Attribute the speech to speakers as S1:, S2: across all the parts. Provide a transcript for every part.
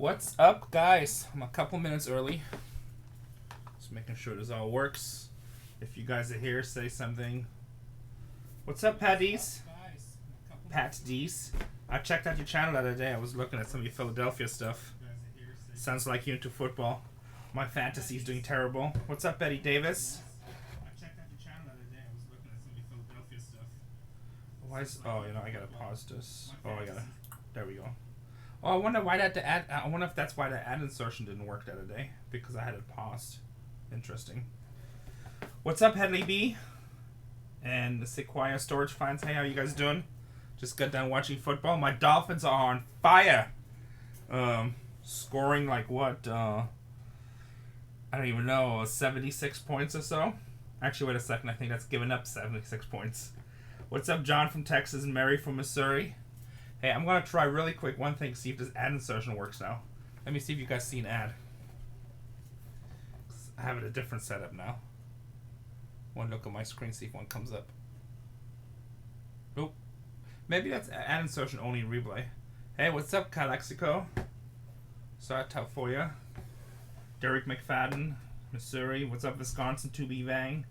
S1: What's up, guys? I'm a couple minutes early. Just making sure this all works. If you guys are here, say something. What's up, Pat Dees? Pat Dees. I checked out your channel the other day. I was looking at some of your Philadelphia stuff. Sounds like you're into football. My fantasy's doing terrible. What's up, Betty Davis? I checked out your channel the other day. I was looking at some of your Philadelphia stuff. Why is... Oh, you know, I gotta pause this. Oh, I gotta... There we go. Oh, I wonder why that ad... I wonder if that's why the ad insertion didn't work the other day. Because I had it paused. Interesting. What's up, Headley B? And the Sequoia Storage Finds. Hey, how you guys doing? Just got done watching football. My Dolphins are on fire. Scoring like what? I don't even know. 76 points or so? Actually, wait a second. I think that's given up 76 points. What's up, John from Texas and Mary from Missouri? Hey, I'm going to try really quick one thing, see if this ad insertion works now. Let me see if you guys see an ad. I have it a different setup now. One look at my screen, see if one comes up. Nope. Maybe that's ad insertion only in replay. Hey, what's up, Calexico? Sorry, tough for you. Derek McFadden, Missouri. What's up, Wisconsin? 2B Vang.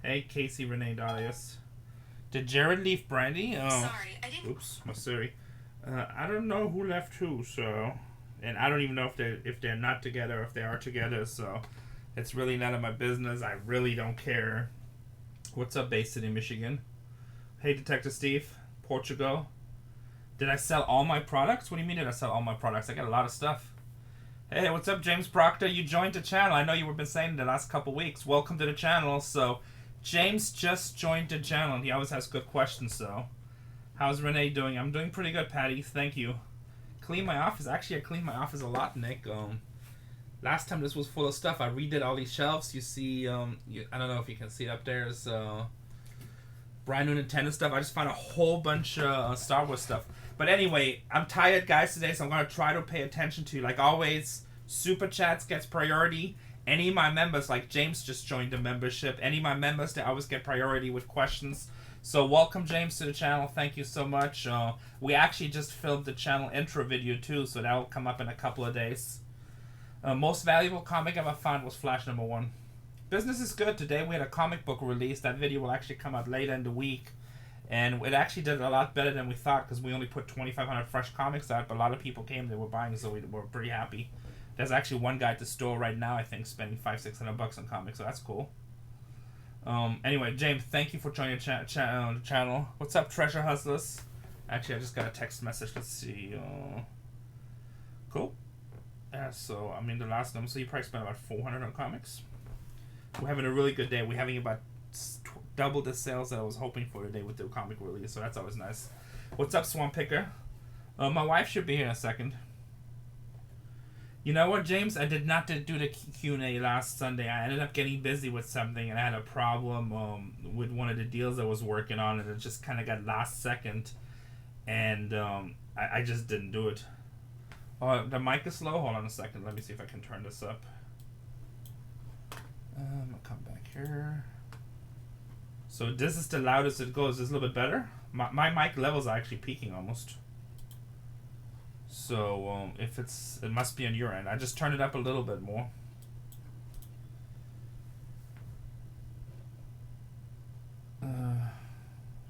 S1: Hey, Casey Rene Darius. Did Jared leave Brandy? Oh,
S2: sorry, I didn't.
S1: Oops, Missouri. I don't know who left who, so, and I don't even know if they're not together or if they are together. So, it's really none of my business. I really don't care. What's up, Bay City, Michigan? Hey, Detective Steve, Portugal. Did I sell all my products? What do you mean did I sell all my products? I got a lot of stuff. Hey, what's up, James Proctor? You joined the channel. I know you have been saying the last couple weeks. Welcome to the channel. So, James just joined the channel. He always has good questions, so. How's Rene doing? I'm doing pretty good, Patty. Thank you. Clean my office. Actually, I cleaned my office a lot, Nick. Last time this was full of stuff. I redid all these shelves. You see, I don't know if you can see it up there. There's brand new Nintendo stuff. I just found a whole bunch of Star Wars stuff. But anyway, I'm tired, guys, today, so I'm going to try to pay attention to, like always, Super Chats gets priority. Any of my members, like James just joined the membership, any of my members, they always get priority with questions. So welcome, James, to the channel. Thank you so much. We actually just filmed the channel intro video, too, so that will come up in a couple of days. Most valuable comic ever found was Flash #1. Business is good. Today we had a comic book release. That video will actually come out later in the week. And it actually did a lot better than we thought because we only put 2,500 fresh comics out, but a lot of people came, they were buying, so we were pretty happy. There's actually one guy at the store right now, I think, spending $500-600 on comics, so that's cool. Anyway, James, thank you for joining the channel. What's up, Treasure Hustlers? Actually, I just got a text message. Let's see. Cool. Yeah, so, I mean, the last number, so you probably spent about 400 on comics. We're having a really good day. We're having about double the sales that I was hoping for today with the comic release, so that's always nice. What's up, Swamp Picker? My wife should be here in a second. You know what, James? I did not do the Q&A last Sunday. I ended up getting busy with something, and I had a problem with one of the deals I was working on, and it just kind of got last second, and I just didn't do it. Oh, the mic is slow? Hold on a second. Let me see if I can turn this up. I'm going to come back here. So this is the loudest it goes. Is this a little bit better? My mic levels are actually peaking almost. So if it must be on your end. I just turned it up a little bit more.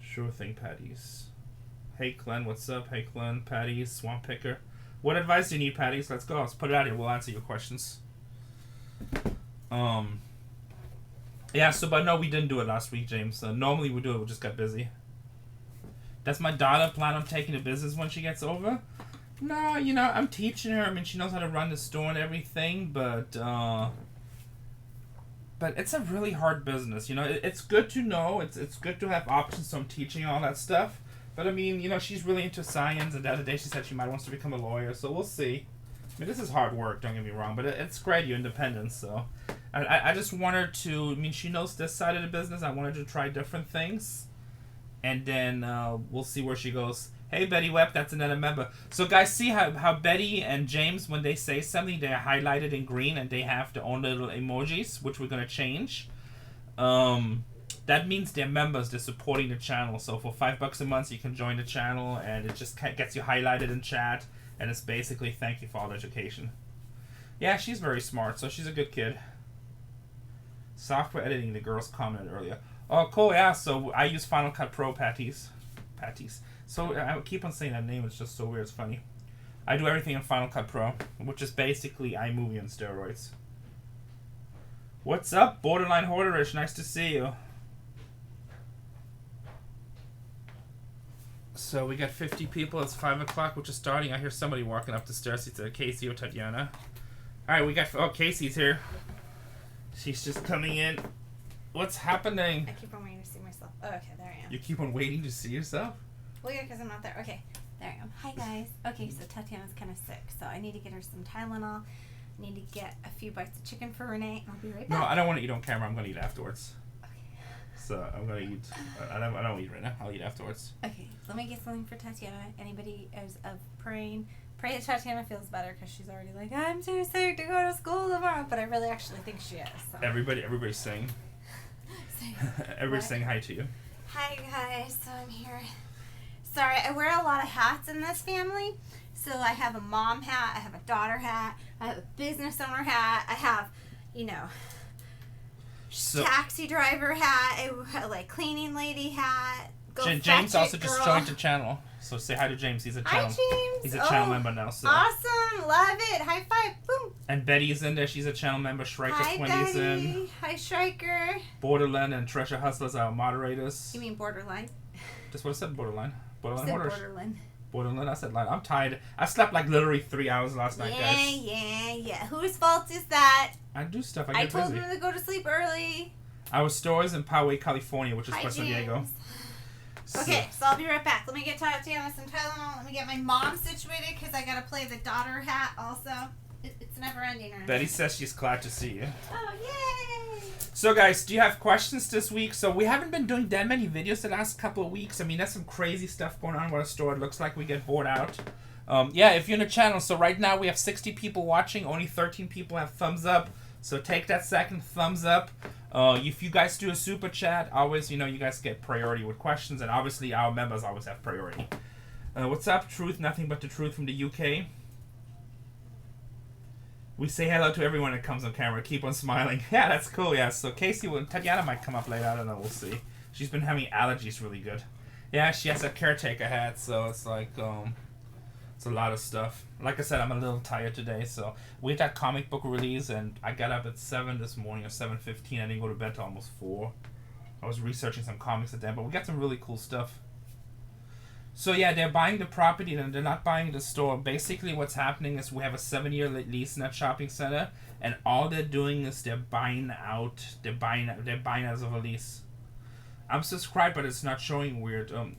S1: Sure thing, Patties. Hey, Glenn, what's up? Hey, Glenn, Patties, Swamp Picker. What advice do you need, Patties? Let's go. Let's put it out here. We'll answer your questions. Yeah, so, but no, we didn't do it last week, James. Normally we do it, we just got busy. Does my daughter plan on taking the business when she gets over? No, you know, I'm teaching her. I mean, she knows how to run the store and everything, but it's a really hard business. You know, it's good to know. It's good to have options, so I'm teaching all that stuff. But, I mean, you know, she's really into science, and the other day she said she might want to become a lawyer, so we'll see. I mean, this is hard work, don't get me wrong, but it's great, you're independent, so. I just want her to, I mean, she knows this side of the business. I want her to try different things, and then we'll see where she goes. Hey, Betty Webb, that's another member. So, guys, see how Betty and James, when they say something, they're highlighted in green, and they have their own little emojis, which we're going to change. That means they're members, they're supporting the channel. So for $5 a month, you can join the channel, and it just gets you highlighted in chat. and it's basically thank you for all the education. Yeah, she's very smart, so she's a good kid. Software editing, the girls commented earlier. Oh, cool, yeah, so I use Final Cut Pro, Patties. So I keep on saying that name, it's just so weird, it's funny. I do everything in Final Cut Pro, which is basically iMovie on steroids. What's up, Borderline Hoarderish? Nice to see you. So we got 50 people. It's 5 o'clock, which is starting. I hear somebody walking up the stairs. It's Casey or Tatiana. All right, we got... Oh, Casey's here. She's just coming in. What's happening?
S2: I keep on waiting to see myself. Oh, okay, there I am.
S1: You keep on waiting to see yourself?
S2: Well, yeah, because I'm not there. Okay, there I am. Hi, guys. Okay, so Tatiana's kind of sick, so I need to get her some Tylenol. I need to get a few bites of chicken for Rene, and I'll be right back.
S1: No, I don't want to eat on camera. I'm going to eat afterwards.
S2: Okay.
S1: So I'm going to eat... I don't eat right now. I'll eat afterwards.
S2: Okay, let me get something for Tatiana. Anybody is of praying... Pray that Tatiana feels better because she's already like, I'm too sick to go to school tomorrow. But I really actually think she is. So.
S1: Everybody's saying. Everybody's saying hi to you.
S2: Hi, guys. So I'm here. Sorry, I wear a lot of hats in this family. So I have a mom hat, I have a daughter hat, I have a business owner hat, I have, taxi driver hat, a cleaning lady hat.
S1: James also just joined the channel. So say hi to James. He's a channel.
S2: Hi, James.
S1: He's a channel member now. So.
S2: Awesome. Love it. High five. Boom.
S1: And Betty's in there. She's a channel member. Shrike20's in.
S2: Hi, Striker.
S1: Borderland and Treasure Hustlers are our moderators.
S2: You mean Borderline?
S1: That's what I said, Borderline.
S2: Borderline.
S1: Borderline. I said line. I'm tired. I slept like literally 3 hours last night, guys.
S2: Yeah. Whose fault is that?
S1: I do stuff. I
S2: told him to go to sleep early.
S1: Our store is in Poway, California, which is San Diego.
S2: Okay, so I'll be right back. Let me get Tatiana some Tylenol. Let me get my mom situated because I got to play the daughter hat also. It's never ending.
S1: Betty says she's glad to see you.
S2: Oh, yay!
S1: So, guys, do you have questions this week? So, we haven't been doing that many videos the last couple of weeks. I mean, there's some crazy stuff going on with our store. It looks like we get bored out. Yeah, if you're in the channel, so right now we have 60 people watching. Only 13 people have thumbs up. So, take that second thumbs up. If you guys do a super chat, always, you guys get priority with questions, and obviously our members always have priority. What's up, Truth? Nothing but the truth from the UK. We say hello to everyone that comes on camera. Keep on smiling. Yeah, that's cool, yeah. So Casey, Tatiana might come up later. I don't know. We'll see. She's been having allergies really good. Yeah, she has a caretaker hat, so it's like, it's a lot of stuff. Like I said, I'm a little tired today, so we had that comic book release, and I got up at 7 this morning, or 7:15. I didn't go to bed till almost 4. I was researching some comics at that, but we got some really cool stuff. So yeah, they're buying the property, and they're not buying the store. Basically, what's happening is we have a 7-year lease in that shopping center, and all they're doing is they're buying out. They're buying as of a lease. I'm subscribed, but it's not showing weird. Are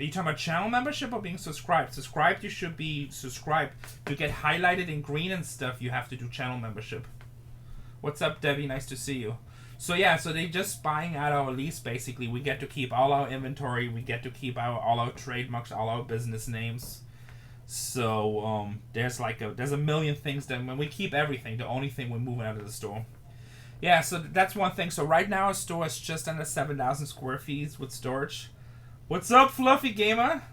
S1: you talking about channel membership or being subscribed? Subscribed, you should be subscribed. To get highlighted in green and stuff, you have to do channel membership. What's up, Debbie? Nice to see you. So yeah, so they're just buying out our lease, basically. We get to keep all our inventory. We get to keep all our trademarks, all our business names. So there's a million things that when we keep everything, the only thing we're moving out of the store. Yeah, so that's one thing. So right now our store is just under 7,000 square feet with storage. What's up, Fluffy Gamer?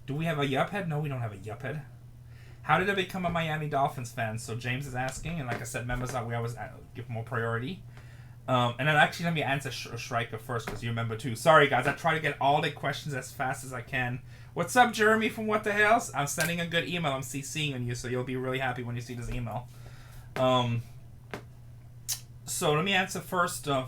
S1: Do we have a Yup head? No, we don't have a Yup head. How did I become a Miami Dolphins fan? So James is asking, and like I said, members we always give more priority. And then actually let me answer Shrika first, because you remember too. Sorry guys, I try to get all the questions as fast as I can. What's up, Jeremy from What the Hells? I'm sending a good email. I'm CCing on you, so you'll be really happy when you see this email. So let me answer first the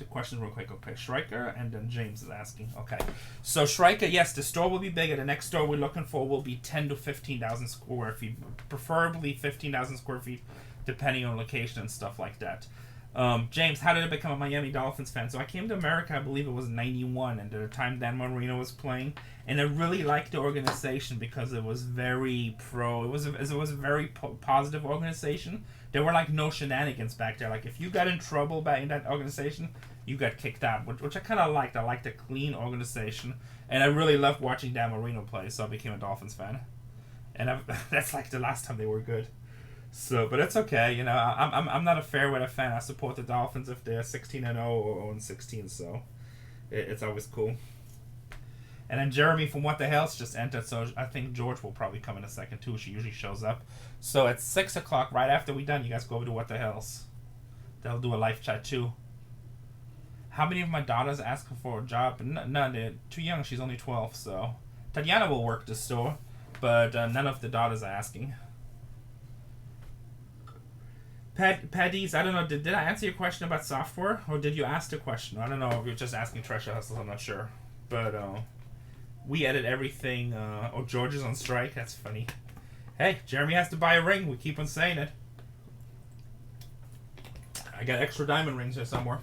S1: question real quick. Okay, Shrika, and then James is asking. Okay, so Shrika, yes, the store will be bigger. The next store we're looking for will be 10 to 15,000 square feet, preferably 15,000 square feet, depending on location and stuff like that. James, how did I become a Miami Dolphins fan? So I came to America, I believe it was 91, and at the time Dan Marino was playing, and I really liked the organization because it was very pro. It was a very positive organization. There were like no shenanigans back there. Like if you got in trouble back in that organization, you got kicked out, which I kind of liked. I liked a clean organization, and I really loved watching Dan Marino play, so I became a Dolphins fan. And that's like the last time they were good. So, but it's okay, I'm not a fair weather fan. I support the Dolphins if they're 16-0 or 0-16, so it's always cool. And then Jeremy from What the Hell's just entered, so I think George will probably come in a second too. She usually shows up. So at 6 o'clock, right after we're done, you guys go over to What the Hell's. They'll do a live chat too. How many of my daughters ask for a job? None. They're too young. She's only 12, so Tatiana will work the store, but none of the daughters are asking. Paddy's, I don't know, did I answer your question about software, or did you ask the question? I don't know if you're just asking Treasure Hustles, I'm not sure. But we edit everything. George is on strike, that's funny. Hey, Jeremy has to buy a ring, we keep on saying it. I got extra diamond rings here somewhere.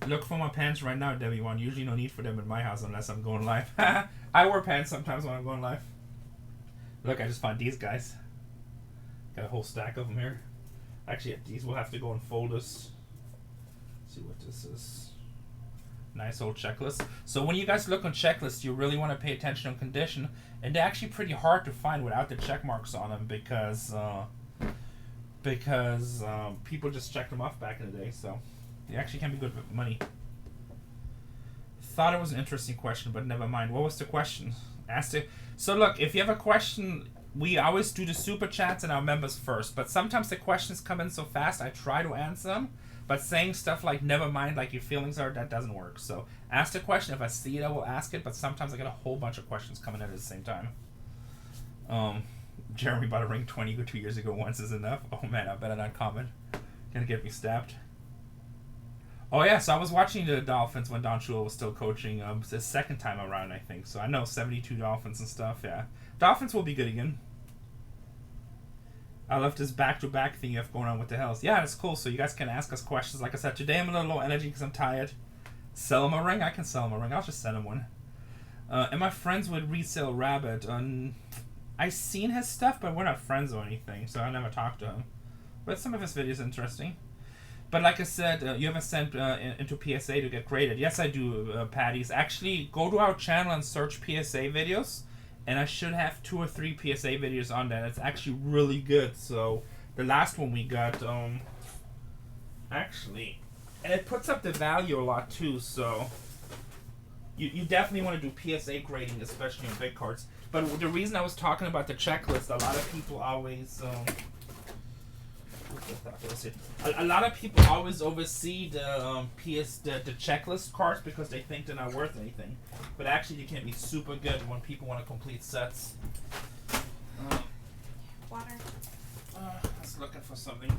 S1: Look for my pants right now, Debbie One. Usually no need for them in my house unless I'm going live. I wear pants sometimes when I'm going live. Look, I just found these guys. Got a whole stack of them here. Actually, these will have to go in folders. See what this is. Nice old checklist. So when you guys look on checklists, you really want to pay attention on condition, and they're actually pretty hard to find without the check marks on them because people just checked them off back in the day. So they actually can be good with money. Thought it was an interesting question, but never mind. What was the question? Asked it. So look, if you have a question. We always do the super chats and our members first, but sometimes the questions come in so fast I try to answer them, but saying stuff like never mind, like your feelings are, that doesn't work. So ask the question. If I see it, I will ask it, but sometimes I get a whole bunch of questions coming in at the same time. Jeremy bought a ring 2 years ago. Once is enough. Oh man, I better not comment. Gonna get me stabbed. Oh yeah, so I was watching the Dolphins when Don Shula was still coaching. It's the second time around, I think. So I know 72 Dolphins and stuff, yeah. Dolphins will be good again. I love this back-to-back thing you have going on with the Hells. Yeah, it's cool, so you guys can ask us questions. Like I said, today I'm a little low energy because I'm tired. Sell him a ring? I can sell him a ring. I'll just send him one. Am I friends with Resale Rabbit? I've seen his stuff, but we're not friends or anything, so I never talked to him. But some of his videos are interesting. But like I said, you haven't sent into PSA to get graded. Yes, I do, Patties. Actually, go to our channel and search PSA videos. And I should have 2 or 3 PSA videos on that. It's actually really good. So the last one we got, actually, and it puts up the value a lot too. So you definitely want to do PSA grading, especially on big cards. But the reason I was talking about the checklist, a lot of people always, a lot of people always oversee the the checklist cards because they think they're not worth anything, but actually they can be super good when people want to complete sets.
S2: Water.
S1: I was looking for something.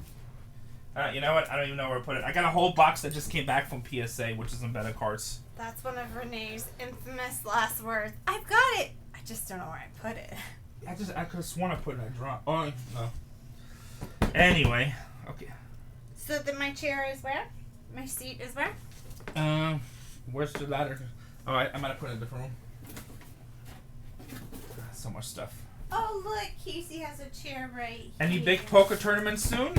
S1: You know what? I don't even know where to put it. I got a whole box that just came back from PSA, which is some better cards.
S2: That's one of Renee's infamous last words. I've got it. I just don't know where I put it.
S1: I could have sworn I put it in a drawer. Oh no. Anyway, okay.
S2: So then my chair is where? My seat is where?
S1: Where's the ladder? Alright, I might have put it in a different room. So much stuff.
S2: Oh look, Casey has a chair right here.
S1: Any big poker tournaments soon?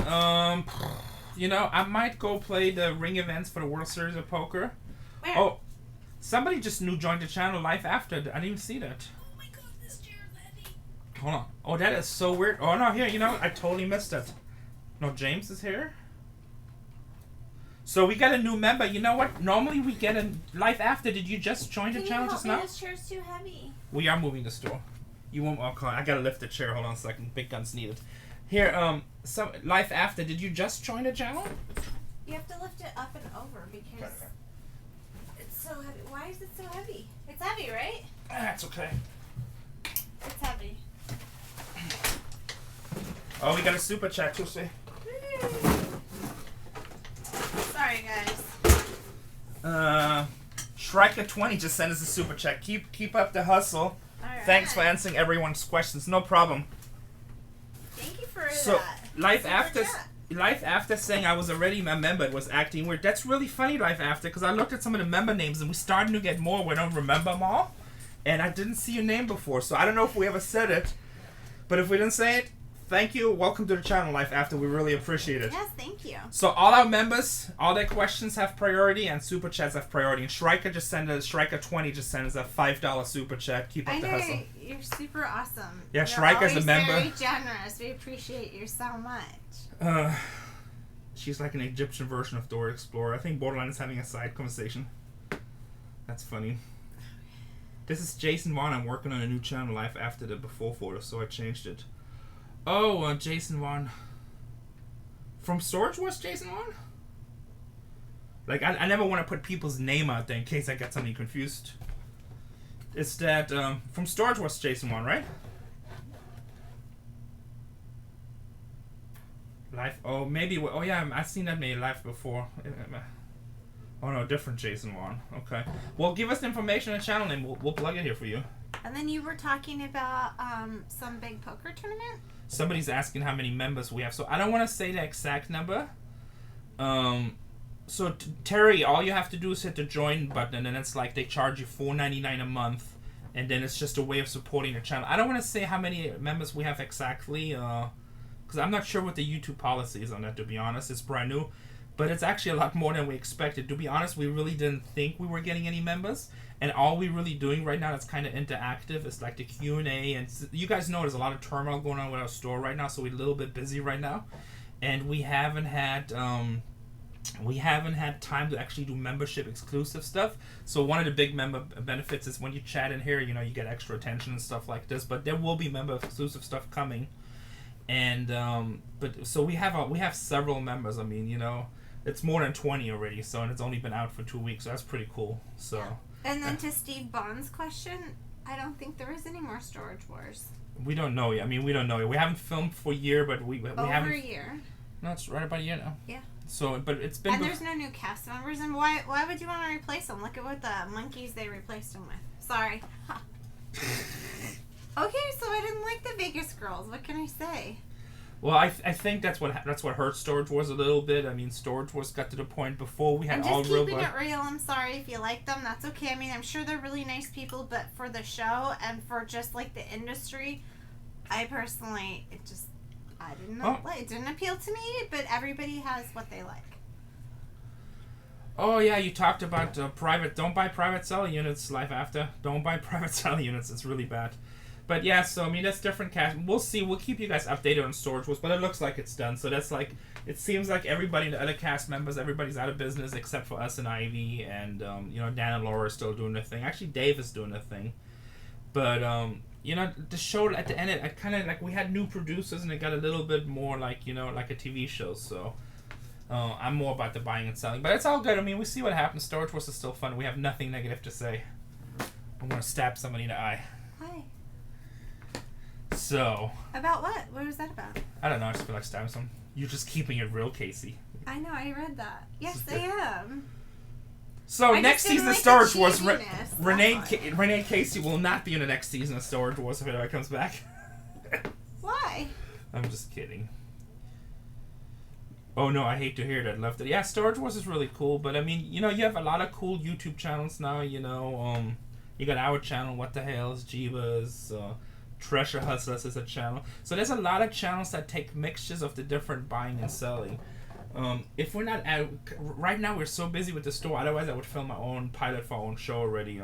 S1: You know, I might go play the ring events for the World Series of Poker.
S2: Where?
S1: Oh, somebody just joined the channel live after. I didn't even see that.
S2: Oh my god, this chair is heavy.
S1: Hold on. Oh, that is so weird. Oh no, here, you know, I totally missed it. No, James is here. So we got a new member. You know what? Normally we get a live after. Did you just join the channel just now?
S2: This chair's too heavy.
S1: We are moving the store. You won't. Okay, I gotta lift the chair. Hold on a second. Big guns needed. Here, so live after. Did you just join the channel?
S2: You have to lift it up and over because it's so heavy. Why is it so heavy? It's heavy, right?
S1: That's okay.
S2: It's heavy.
S1: Oh, we got a super chat too. See.
S2: Sorry, guys.
S1: Shrika20 just sent us a super chat. Keep up the hustle.
S2: Right.
S1: Thanks for answering everyone's questions. No problem.
S2: Thank you for
S1: so,
S2: that.
S1: Life after saying I was already a member, it was acting weird. That's really funny, Life After, because I looked at some of the member names and we're starting to get more. We don't remember them all. And I didn't see your name before, so I don't know if we ever said it. But if we didn't say it, thank you. Welcome to the channel, Life After. We really appreciate it.
S2: Yes, thank you.
S1: So all our members, all their questions have priority, and super chats have priority. And Shrika just sent us, Shrika20 just sent us a $5 super chat. Keep up the hustle.
S2: You're super awesome.
S1: Yeah, Shrika's a member.
S2: Very generous. We appreciate you so much.
S1: She's like an Egyptian version of Dora Explorer. I think Borderline is having a side conversation. That's funny. This is Jason Vaughn. I'm working on a new channel live after the before photo, so I changed it. Oh, Jason Vaughn. From Storage Wars, Jason Vaughn? Like, I never want to put people's name out there in case I get something confused. It's that, from Storage Wars, Jason Vaughn, right? Live? Oh, maybe. Oh, yeah, I've seen that made live before. Oh, no, different Jason Vaughn. Okay. Well, give us the information and channel name. We'll plug it here for you.
S2: And then you were talking about some big poker tournament?
S1: Somebody's asking how many members we have. So I don't want to say the exact number. So Terry, all you have to do is hit the join button, and then it's like they charge you $4.99 a month, and then it's just a way of supporting the channel. I don't want to say how many members we have exactly, because I'm not sure what the YouTube policy is on that, to be honest. It's brand new. But it's actually a lot more than we expected. To be honest, we really didn't think we were getting any members. And all we're really doing right now that's kind of interactive is like the Q&A. And you guys know there's a lot of turmoil going on with our store right now, so we're a little bit busy right now. And we haven't had time to actually do membership exclusive stuff. So one of the big member benefits is when you chat in here, you know, you get extra attention and stuff like this. But there will be member exclusive stuff coming. And but so we have several members. I mean, you know, it's more than 20 already, so, and it's only been out for 2 weeks, so that's pretty cool. So.
S2: Yeah. And then to Steve Bond's question, I don't think there is any more Storage Wars.
S1: We don't know yet. I mean, we don't know yet. We haven't filmed for a year, but we haven't.
S2: Over a year.
S1: No, it's right about a year now.
S2: Yeah.
S1: So, but it's been.
S2: And there's no new cast members, and why would you want to replace them? Look at what the monkeys they replaced them with. Sorry. Okay, so I didn't like the Vegas girls. What can I say?
S1: Well, I think that's what hurt Storage Wars a little bit. I mean, Storage Wars got to the point before we had all real.
S2: I'm just keeping it real. I'm sorry if you like them. That's okay. I mean, I'm sure they're really nice people, but for the show and for just like the industry, I personally it didn't appeal to me. But everybody has what they like.
S1: Oh yeah, you talked about private. Don't buy private selling units. Life after. Don't buy private selling units. It's really bad. But yeah, so I mean that's different cast. We'll see. We'll keep you guys updated on Storage Wars, but it looks like it's done. So that's like it seems like everybody, the other cast members, everybody's out of business except for us and Ivy, and you know, Dan and Laura are still doing their thing. Actually, Dave is doing their thing. But you know, the show at the end, it kind of like we had new producers, and it got a little bit more like, you know, like a TV show. So I'm more about the buying and selling, but it's all good. I mean, we see what happens. Storage Wars is still fun. We have nothing negative to say. I'm gonna stab somebody in the eye.
S2: Hi.
S1: So.
S2: About what? What was that about?
S1: I don't know. I just feel like stabbing some. You're just keeping it real, Casey.
S2: I know. I read that. Yes, I am.
S1: So next season of Storage Wars, Rene Casey will not be in the next season of Storage Wars if it ever comes back.
S2: Why?
S1: I'm just kidding. Oh no, I hate to hear that. Left it. Yeah, Storage Wars is really cool, but I mean, you know, you have a lot of cool YouTube channels now. You know, you got our channel, What the Hell's, Jeebas. Treasure Hustlers is a channel. So there's a lot of channels that take mixtures of the different buying and selling. If we're not at right now, we're so busy with the store. Otherwise, I would film my own pilot for our own show already.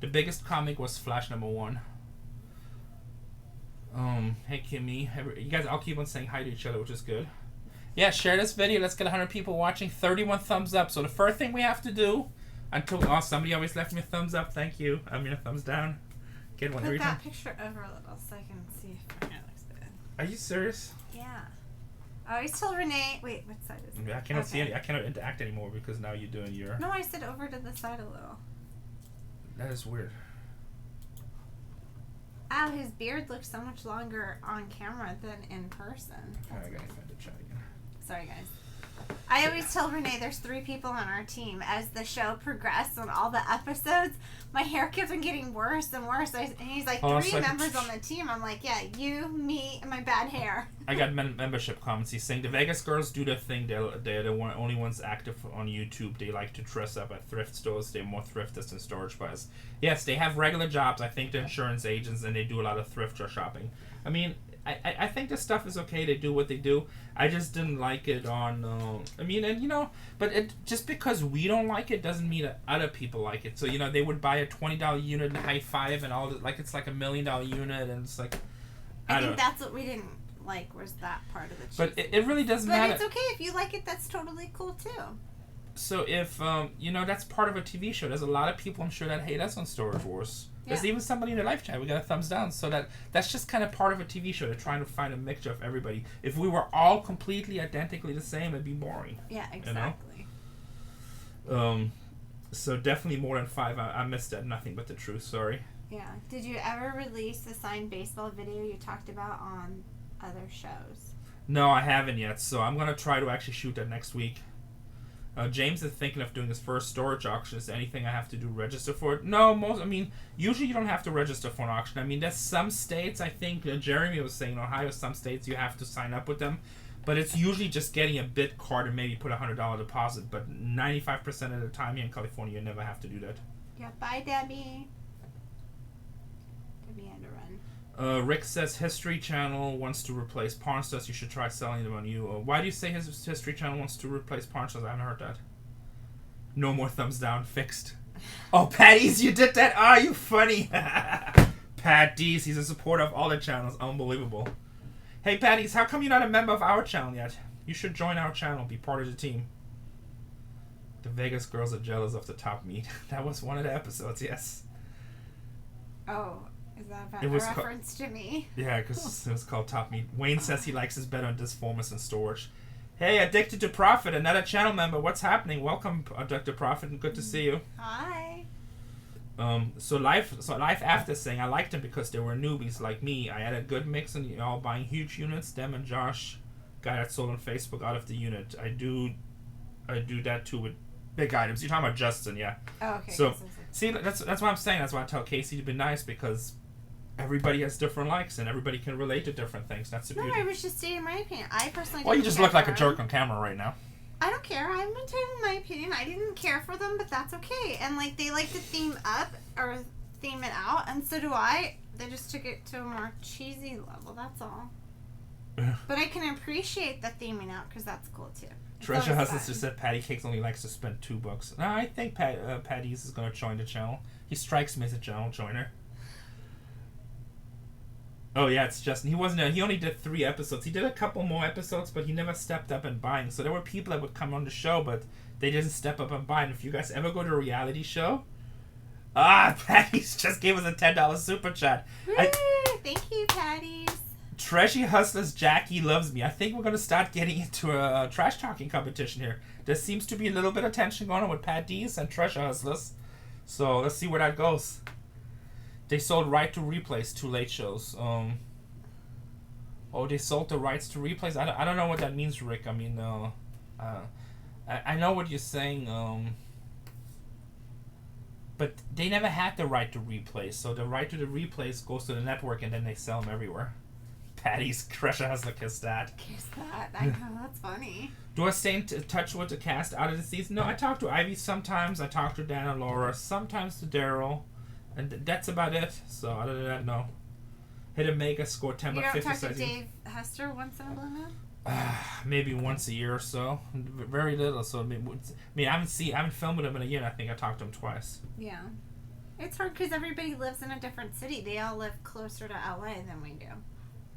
S1: The biggest comic was Flash #1. Hey Kimmy, you guys all keep on saying hi to each other, which is good. Yeah, share this video. Let's get 100 people watching. 31 thumbs up. So the first thing we have to do, somebody always left me a thumbs up. Thank you. I mean a thumbs down. Get one every time.
S2: Put that picture over a little so I can see if my hair looks good.
S1: Are you serious?
S2: Yeah. I always tell Renee. Wait, what side is it?
S1: I cannot see any. I cannot interact anymore because now you're doing your.
S2: No, I said over to the side a little.
S1: That is weird.
S2: Ow, his beard looks so much longer on camera than in person.
S1: Okay, I gotta find the chat again.
S2: Sorry, guys. I always tell Renee there's 3 people on our team. As the show progressed on all the episodes, my hair kept on getting worse and worse. And he's like, 3 members on the team. I'm like, yeah, you, me, and my bad hair.
S1: I got membership comments. He's saying the Vegas girls do their thing. They're the only ones active on YouTube. They like to dress up at thrift stores. They're more thrifters than storage buyers. Yes, they have regular jobs. I think they're insurance agents, and they do a lot of thrift shopping. I mean, I think this stuff is okay. They do what they do. I just didn't like it on. I mean, and you know, but it just because we don't like it doesn't mean that other people like it. So you know, they would buy a $20 unit and high five and all. Like it's like $1 million unit, and it's like.
S2: I think that's what we didn't like was that part of the.
S1: But it really doesn't matter.
S2: But it's okay if you like it. That's totally cool too.
S1: So if that's part of a TV show. There's a lot of people I'm sure that hate us on Storage Wars. Yeah. There's even somebody in the live chat. We got a thumbs down. So that's just kind of part of a TV show. They're trying to find a mixture of everybody. If we were all completely identically the same, it'd be boring.
S2: Yeah, exactly.
S1: So definitely more than 5. I missed that. Nothing but the truth. Sorry.
S2: Yeah. Did you ever release the signed baseball video you talked about on other shows?
S1: No, I haven't yet. So I'm gonna try to actually shoot that next week. James is thinking of doing his first storage auction. Is there anything I have to do register for it? No, usually you don't have to register for an auction. I mean, there's some states, I think, Jeremy was saying in Ohio, some states you have to sign up with them. But it's usually just getting a bit card and maybe put a $100 deposit. But 95% of the time here in California, you never have to do that.
S2: Yeah, bye, Debbie. Debbie had to run.
S1: Rick says History Channel wants to replace Pawn Stars. You should try selling them on you. Why do you say his History Channel wants to replace Pawn Stars? I haven't heard that. No more thumbs down. Fixed. Oh, Patties, you did that? Ah, you funny. Patties, he's a supporter of all the channels. Unbelievable. Hey, Patties, how come you're not a member of our channel yet? You should join our channel. Be part of the team. The Vegas girls are jealous of the top meat. That was one of the episodes, yes.
S2: Oh. Is that a reference to me?
S1: Yeah, because it was called Top Meat. Wayne says he likes his bet on Disformers and storage. Hey, Addicted to Profit, another channel member. What's happening? Welcome, Addicted to Profit, and good to see you.
S2: Hi.
S1: So life after saying I liked them because they were newbies like me. I had a good mix and y'all buying huge units. Them and Josh, guy that sold on Facebook out of the unit. I do that too with big items. You're talking about Justin, yeah.
S2: Oh, okay.
S1: So see, that's what I'm saying. That's why I tell Casey to be nice because everybody has different likes and everybody can relate to different things. That's the beauty.
S2: No, I was just stating my opinion. I personally.
S1: Well, you just look like a jerk on camera right now.
S2: I don't care. I'm telling my opinion. I didn't care for them, but that's okay. And they like to theme up or theme it out, and so do I. They just took it to a more cheesy level. That's all. But I can appreciate the theming out because that's cool too.
S1: Treasure Hustlers just said Patty Cakes only likes to spend $2. No, I think Patty's is going to join the channel. He strikes me as a channel joiner. Oh yeah, it's Justin. He only did 3 episodes. He did a couple more episodes, but he never stepped up and buying. So there were people that would come on the show, but they didn't step up and buy. And if you guys ever go to a reality show, Patty's just gave us a $10 super chat.
S2: Thank you, Patty's.
S1: Trashy Hustlers Jackie loves me. I think we're going to start getting into a trash talking competition here. There seems to be a little bit of tension going on with Pat D's and Treasure Hustlers. So let's see where that goes. They sold right to replays 2 late shows. They sold the rights to replays. I don't know what that means, Rick. I mean, I know what you're saying. But they never had the right to replays. So the right to the replays goes to the network and then they sell them everywhere. Patty's Treasure Hustler kissed that.
S2: Kiss that. I know, that's funny.
S1: Do I stay in touch with the cast out of the season? No, I talk to Ivy sometimes. I talk to Dan and Laura. Sometimes to Daryl. And that's about it. So other than that, no. Hit a mega score 10 by 50.
S2: You don't talk to Dave Hester once in a blue moon?
S1: Maybe once a year or so. Very little. So I haven't filmed with him in a year. And I think I talked to him twice.
S2: Yeah. It's hard because everybody lives in a different city. They all live closer to LA than we do.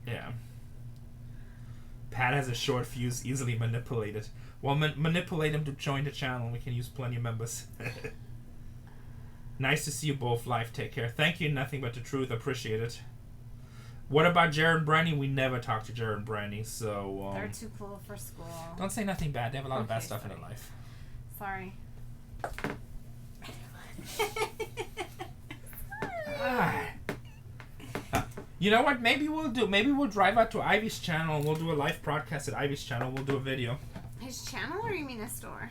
S1: Yeah. Pat has a short fuse, easily manipulated. Well, manipulate him to join the channel. We can use plenty of members. Nice to see you both live. Take care. Thank you. Nothing but the truth. Appreciate it. What about Jared and Brandy? We never talk to Jared and Brandy, so...
S2: they're too cool for school.
S1: Don't say nothing bad. They have a lot of bad stuff in their life.
S2: Sorry.
S1: You know what? Maybe we'll drive out to Ivy's channel and we'll do a live broadcast at Ivy's channel. We'll do a video.
S2: His channel, or you mean a store?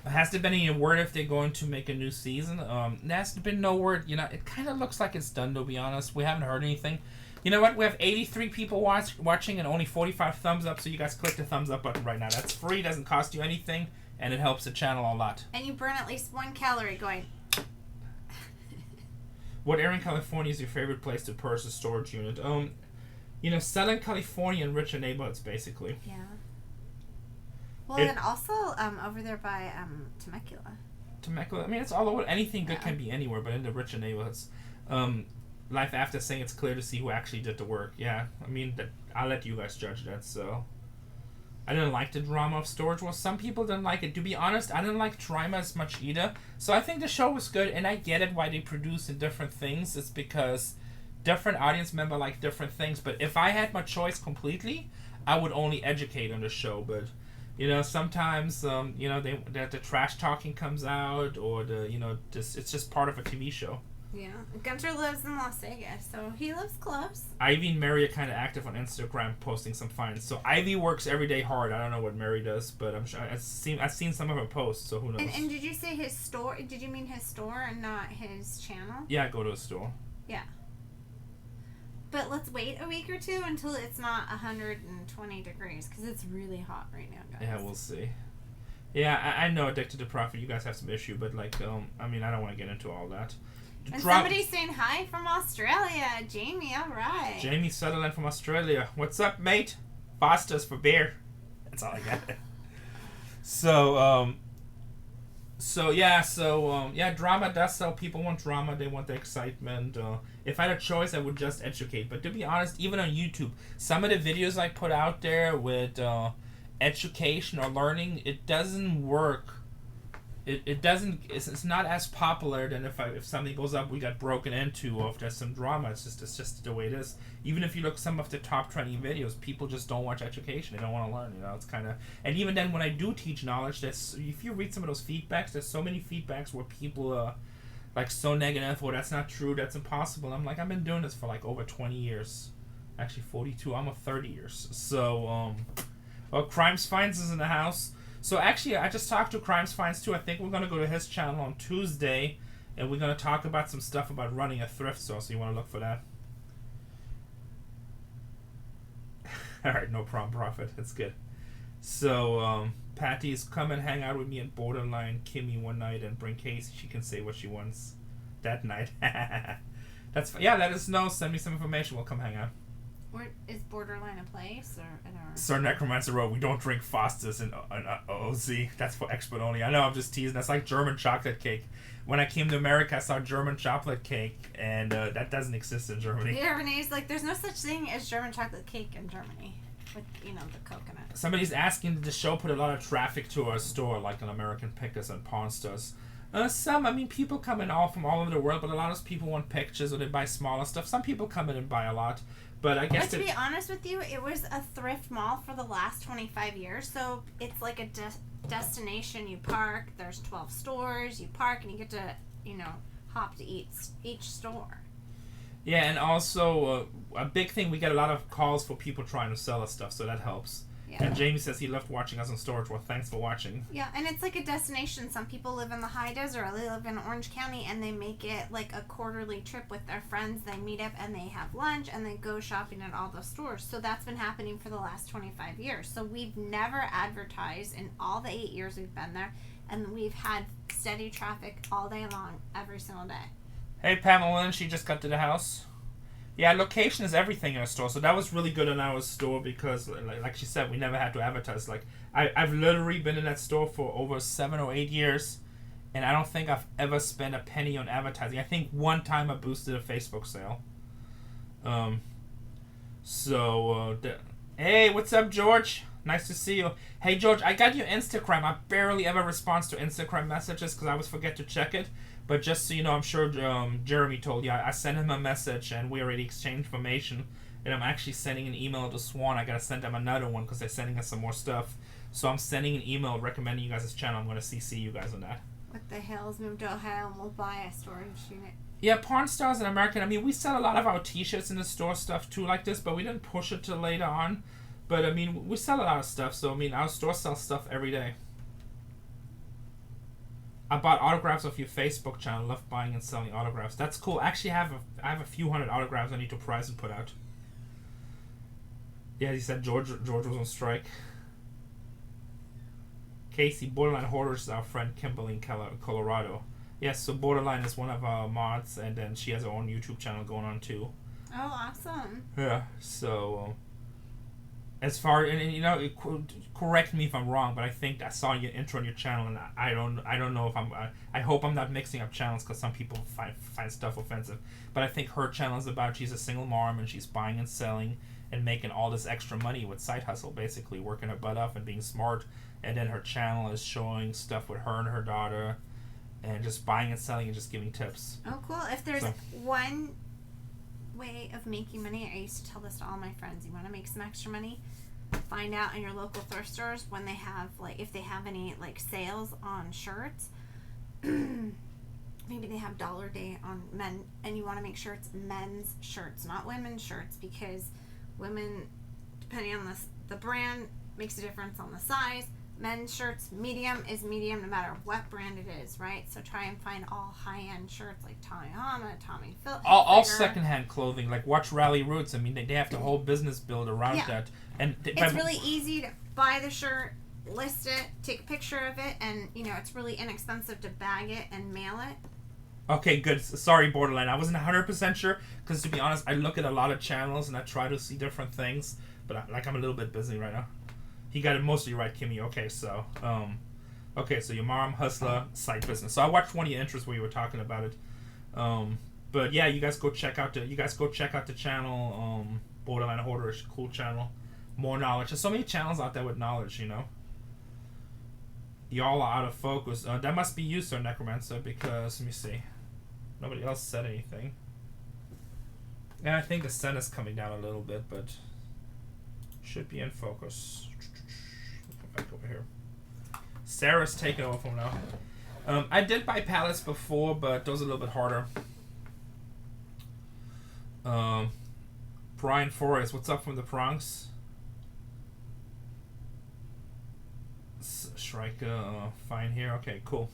S1: Has there been any word if they're going to make a new season? There has been no word. You know, it kind of looks like it's done, to be honest. We haven't heard anything. You know what? We have 83 people watching and only 45 thumbs up, so you guys click the thumbs up button right now. That's free, doesn't cost you anything, and it helps the channel a lot.
S2: And you burn at least 1 calorie going...
S1: What area in California is your favorite place to purchase a storage unit? Southern California and richer neighborhoods, basically.
S2: Yeah. Well, and also over there by Temecula.
S1: Temecula. I mean, it's all over. Anything good can be anywhere, but in the richer neighborhoods. Life after saying it's clear to see who actually did the work. Yeah, I mean, I'll let you guys judge that. So, I didn't like the drama of Storage Wars. Some people didn't like it. To be honest, I didn't like drama as much either. So I think the show was good, and I get it why they produce in different things. It's because different audience member like different things. But if I had my choice completely, I would only educate on the show. But sometimes the trash talking comes out, or it's just part of a TV show.
S2: Yeah, Gunter lives in Las Vegas, so he lives close.
S1: Ivy and Mary are kind of active on Instagram, posting some finds. So Ivy works every day hard. I don't know what Mary does, but I'm sure I've seen some of her posts. So who knows?
S2: And did you say his store? Did you mean his store and not his channel?
S1: Yeah, I go to a store.
S2: Yeah. But let's wait a week or two until it's not 120 degrees, because it's really hot right now, guys.
S1: Yeah, we'll see. Yeah, I know Addicted to Profit, you guys have some issue, but I don't want to get into all that.
S2: And somebody's saying hi from Australia. Jamie, all right.
S1: Jamie Sutherland from Australia. What's up, mate? Foster's for beer. That's all I got. Drama does sell. People want drama. They want the excitement. If I had a choice, I would just educate. But to be honest, even on YouTube, some of the videos I put out there with education or learning, it doesn't work. It doesn't. It's not as popular than if something goes up, we got broken into, or if there's some drama. It's just the way it is. Even if you look at some of the top trending videos, people just don't watch education. They don't want to learn. It's kind of. And even then, when I do teach knowledge, if you read some of those feedbacks, there's so many feedbacks where people are so negative. Well, that's not true. That's impossible. I'm like, I've been doing this for over 20 years. Actually, 42. I'm 30 years. So, Crimes Finds is in the house. So actually, I just talked to Crimes Finds too. I think we're going to go to his channel on Tuesday, and we're going to talk about some stuff about running a thrift store, so you want to look for that. Alright, no problem, Prophet. That's good. So, Patty's come and hang out with me at Borderline Kimmy one night and bring Casey. She can say what she wants that night. That's fine. Yeah, let us know. Send me some information. We'll come hang out.
S2: Where is Borderline a place or in our...
S1: Sir Necromancer Road. We don't drink Foster's in OZ. That's for expert only. I know, I'm just teasing. That's like German chocolate cake. When I came to America, I saw German chocolate cake, and that doesn't exist in Germany.
S2: Yeah, Renee's like, there's no such thing as German chocolate cake in Germany. With, the coconut.
S1: Somebody's asking, did the show put a lot of traffic to our store, like an American Pickers and Pawn Stores? People come in from all over the world, but a lot of people want pictures or they buy smaller stuff. Some people come in and buy a lot. But I guess.
S2: But to be honest with you, it was a thrift mall for the last 25 years. So it's like a destination. You park. There's 12 stores. You park and you get to, hop to each store.
S1: Yeah, and also a big thing. We get a lot of calls for people trying to sell us stuff, so that helps. Yeah. And Jamie says he loved watching us on Storage War. Thanks for watching.
S2: Yeah, and it's like a destination. Some people live in the high desert, or they live in Orange County, and they make it like a quarterly trip with their friends. They meet up and they have lunch and they go shopping at all the stores. So that's been happening for the last 25 years. So we've never advertised in all the 8 years we've been there, and we've had steady traffic all day long, every single day.
S1: Hey, Pamela Lynn, she just got to the house. Yeah, location is everything in a store, so that was really good in our store because, like she said, we never had to advertise. I've literally been in that store for over 7 or 8 years, and I don't think I've ever spent a penny on advertising. I think one time I boosted a Facebook sale. Hey, what's up, George? Nice to see you. Hey, George, I got your Instagram. I barely ever respond to Instagram messages because I always forget to check it. But just so you know, I'm sure Jeremy told you, I sent him a message and we already exchanged information. And I'm actually sending an email to Swan. I got to send them another one because they're sending us some more stuff. So I'm sending an email recommending you guys this channel. I'm going to CC you guys on that.
S2: What the hell's moved to Ohio and we'll buy a storage unit.
S1: Yeah, Pawn Stars in American. We sell a lot of our t-shirts in the store stuff too like this, but we didn't push it till later on. But we sell a lot of stuff. So our store sells stuff every day. I bought autographs off your Facebook channel. Love buying and selling autographs. That's cool. Actually, I have a few hundred autographs I need to prize and put out. Yeah, he said George was on strike. Casey, Borderline Hoarders is our friend Kimberly in Colorado. Yes, so Borderline is one of our mods, and then she has her own YouTube channel going on too.
S2: Oh, awesome.
S1: Yeah, so... As far correct me if I'm wrong, but I think I saw your intro on your channel, and I don't know if I hope I'm not mixing up channels because some people find stuff offensive. But I think her channel is about she's a single mom and she's buying and selling, and making all this extra money with side hustle, basically working her butt off and being smart. And then her channel is showing stuff with her and her daughter, and just buying and selling and just giving tips.
S2: Oh, cool. If there's one way of making money, I used to tell this to all my friends, you want to make some extra money, find out in your local thrift stores when they have, like, if they have any, like, sales on shirts. Maybe they have Dollar Day on men, and you want to make sure it's men's shirts, not women's shirts, because women, depending on the brand, makes a difference on the size. Men's shirts, medium is medium no matter what brand it is, right? So try and find all high-end shirts like Tommy Bahama, Tommy Hilfiger.
S1: All secondhand clothing, like watch Rally Roots. I mean, they have the whole business built around that. And
S2: it's really easy to buy the shirt, list it, take a picture of it, and, you know, it's really inexpensive to bag it and mail it.
S1: Okay, good. Sorry, Borderline. I wasn't 100% sure, because to be honest, I look at a lot of channels and I try to see different things, but I'm a little bit busy right now. He got it mostly right, Kimmy. Okay, so your mom, hustler, side business. So I watched one of your interests where you were talking about it. But yeah, you guys go check out the channel. Borderline Hoarder is a cool channel. More knowledge. There's so many channels out there with knowledge, you know. Y'all are out of focus. That must be you, Sir Necromancer, because let me see. Nobody else said anything. Yeah, I think the sun is coming down a little bit, but should be in focus. Back over here. Sarah's taking over from now. I did buy pallets before, but those are a little bit harder. Brian Forrest, what's up from the Bronx? Shrika, fine here. Okay, cool.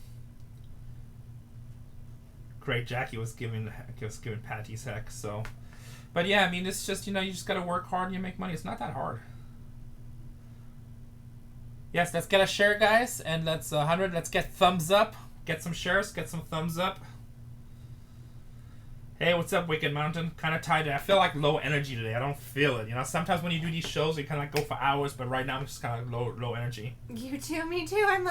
S1: Great, Jackie was giving Patty's heck. So, but yeah, I mean, it's just, you know, you just gotta work hard and you make money. It's not that hard. Yes, let's get a share, guys, and let's get thumbs up, get some shares, get some thumbs up. Hey, what's up, Wicked Mountain? Kind of tired. I feel like low energy today. I don't feel it. You know, sometimes when you do these shows, you kind of like go for hours, but right now I'm just kind of low energy.
S2: You too, me too. I'm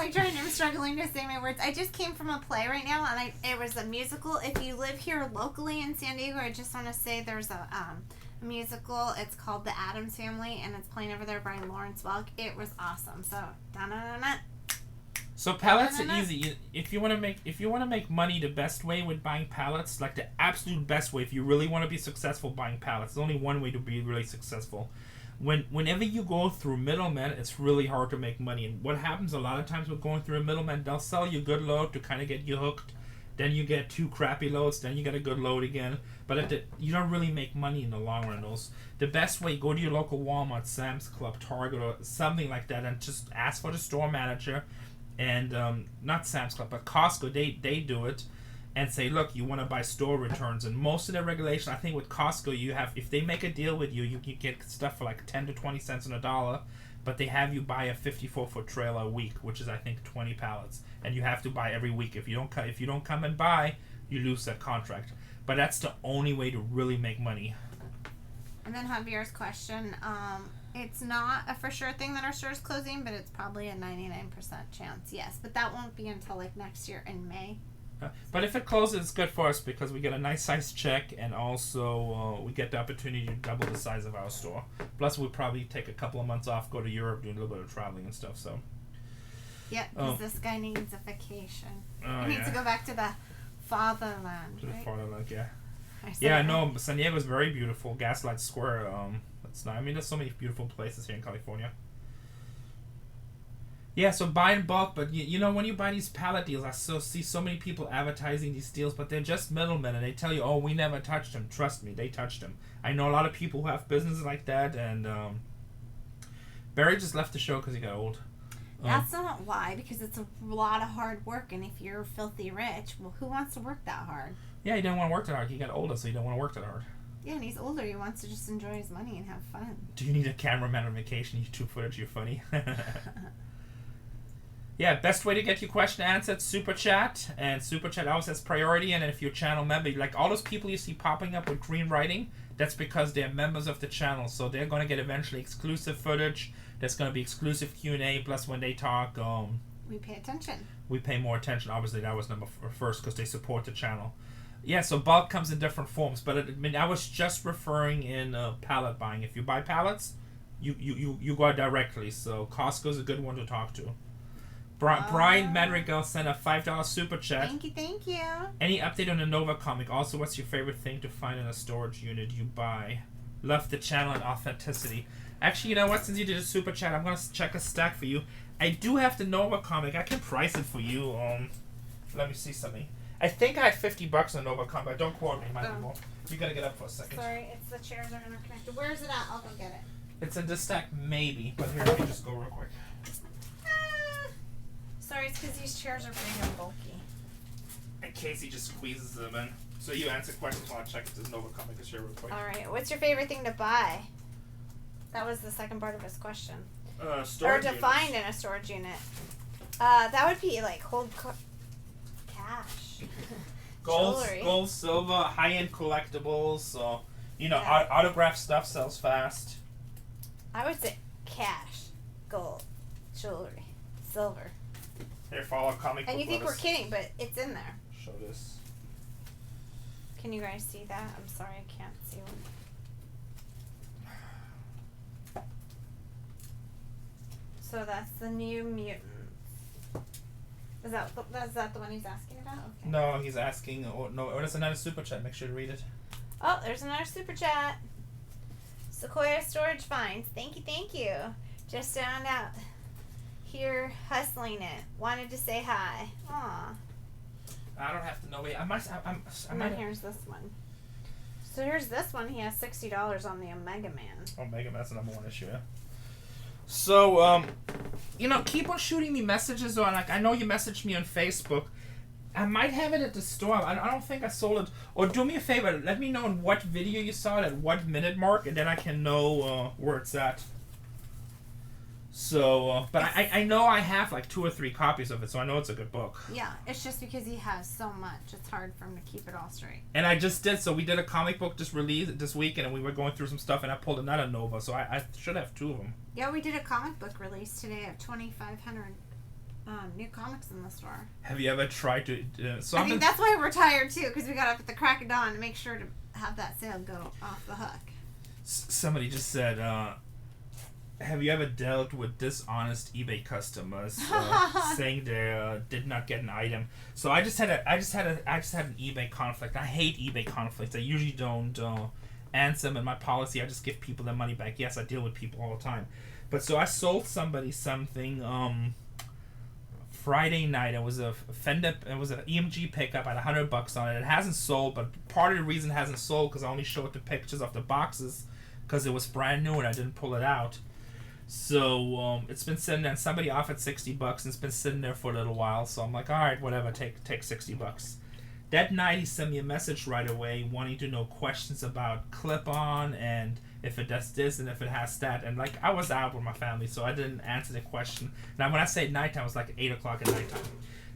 S2: struggling to say my words. I just came from a play right now, and it was a musical. If you live here locally in San Diego, I just want to say there's a musical. It's called The Addams Family, and it's playing over there by Lawrence Welk. It was awesome. So,
S1: So pallets are easy. If you want to make money, the best way with buying pallets, like the absolute best way, if you really want to be successful buying pallets, there's only one way to be really successful. Whenever you go through middlemen, it's really hard to make money. And what happens a lot of times with going through a middleman, they'll sell you a good load to kind of get you hooked. Then you get 2 crappy loads. Then you get a good load again. But you don't really make money in the long run. The best way, go to your local Walmart, Sam's Club, Target, or something like that, and just ask for the store manager. And not Sam's Club, but Costco, they do it, and say, look, you want to buy store returns. And most of the regulation, I think with Costco, you have, if they make a deal with you, you get stuff for like 10 to 20 cents on a dollar, but they have you buy a 54-foot trailer a week, which is I think 20 pallets, and you have to buy every week. If you don't come and buy, you lose that contract. But that's the only way to really make money.
S2: And then Javier's question, it's not a for sure thing that our store is closing, but it's probably a 99% chance, yes. But that won't be until like next year in May.
S1: But if it closes, it's good for us because we get a nice size check, and also we get the opportunity to double the size of our store. Plus, we'll probably take a couple of months off, go to Europe, do a little bit of traveling and stuff. So.
S2: Yeah, because this guy needs a vacation. He needs to go back to the fatherland.
S1: To the
S2: right?
S1: fatherland, yeah. Yeah, no, San Diego's very beautiful. Gaslight Square. It's not. I mean, there's so many beautiful places here in California. Yeah, so buy in bulk, but you know, when you buy these pallet deals, I see so many people advertising these deals, but they're just middlemen, and they tell you, oh, we never touched them. Trust me, they touched them. I know a lot of people who have businesses like that, and Barry just left the show because he got old.
S2: That's not why, because it's a lot of hard work, and if you're filthy rich, well, who wants to work that hard?
S1: Yeah, he didn't want to work that hard. He got older, so he didn't want to work that hard.
S2: Yeah, and he's older. He wants to just enjoy his money and have fun.
S1: Do you need a cameraman on vacation? YouTube footage, you're funny. Yeah, best way to get your question answered, Super Chat. And Super Chat always has priority. And if you're a channel member, like all those people you see popping up with green writing, that's because they're members of the channel. So they're going to get eventually exclusive footage. There's going to be exclusive Q&A. Plus, when they talk,
S2: we pay attention.
S1: We pay more attention. Obviously, that was number first because they support the channel. Yeah, so bulk comes in different forms, but I was just referring in pallet buying. If you buy pallets, you go directly. So Costco's a good one to talk to. Brian Madrigal sent a $5 super chat.
S2: Thank you.
S1: Any update on the Nova comic? Also, what's your favorite thing to find in a storage unit you buy? Love the channel and authenticity. Actually, you know what? Since you did a super chat, I'm gonna check a stack for you. I do have the Nova comic. I can price it for you. Let me see something. I think I had $50 on Nova comic. Don't quote me, anymore. You gotta get up for a second.
S2: Sorry, it's the chairs are interconnected. Where is it at? I'll go get it.
S1: It's in this stack, maybe. But here, let me just go real quick.
S2: Sorry, it's because these chairs are big and bulky.
S1: And Casey just squeezes them in. So you answer questions while I check if this Nova comic is here real quick.
S2: Alright, what's your favorite thing to buy? That was the second part of his question.
S1: Storage
S2: or to find in a storage unit. That would be like cash.
S1: Gold, silver, high-end collectibles. So, autographed stuff sells fast.
S2: I would say cash, gold, jewelry, silver.
S1: Here, follow comic book.
S2: And you think we're kidding, but it's in there.
S1: Show this.
S2: Can you guys see that? I'm sorry, I can't see one. So that's the New Mutants. Is that the one he's asking about? Okay.
S1: No, he's asking. There's another super chat. Make sure to read it.
S2: Oh, there's another super chat. Sequoia Storage Finds. Thank you. Just found out. Here hustling it. Wanted to say hi. Aw.
S1: I don't have to know. Wait,
S2: And then here's this one. So here's this one. He has $60 on the Omega Man.
S1: Omega Man's the number 1 issue. Yeah. So keep on shooting me messages on. Like, I know you messaged me on Facebook. I might have it at the store. I don't think I sold it. Or do me a favor. Let me know in what video you saw it at what minute mark, and then I can know where it's at. So, but I know I have like 2 or 3 copies of it, so I know it's a good book.
S2: Yeah, it's just because he has so much, it's hard for him to keep it all straight.
S1: And I just did, so we did a comic book just released this weekend, and we were going through some stuff, and I pulled another Nova, so I should have 2 of them.
S2: Yeah, we did a comic book release today of 2,500 new comics in the store.
S1: Have you ever tried to...
S2: I think that's why we're tired, too, because we got up at the crack of dawn to make sure to have that sale go off the hook.
S1: Somebody just said... have you ever dealt with dishonest eBay customers saying they did not get an item? So I just had an eBay conflict. I hate eBay conflicts. I usually don't answer them in my policy. I just give people their money back. Yes, I deal with people all the time. But so I sold somebody something Friday night. It was a Fender. It was an EMG pickup. I had $100 on it. It hasn't sold, but part of the reason it hasn't sold because I only showed the pictures of the boxes because it was brand new and I didn't pull it out. So it's been sitting there, and somebody offered $60, and it's been sitting there for a little while. So I'm like, all right, whatever, take $60. That night he sent me a message right away, wanting to know questions about clip-on and if it does this and if it has that. And like I was out with my family, so I didn't answer the question. Now when I say nighttime, it was like 8 o'clock at nighttime.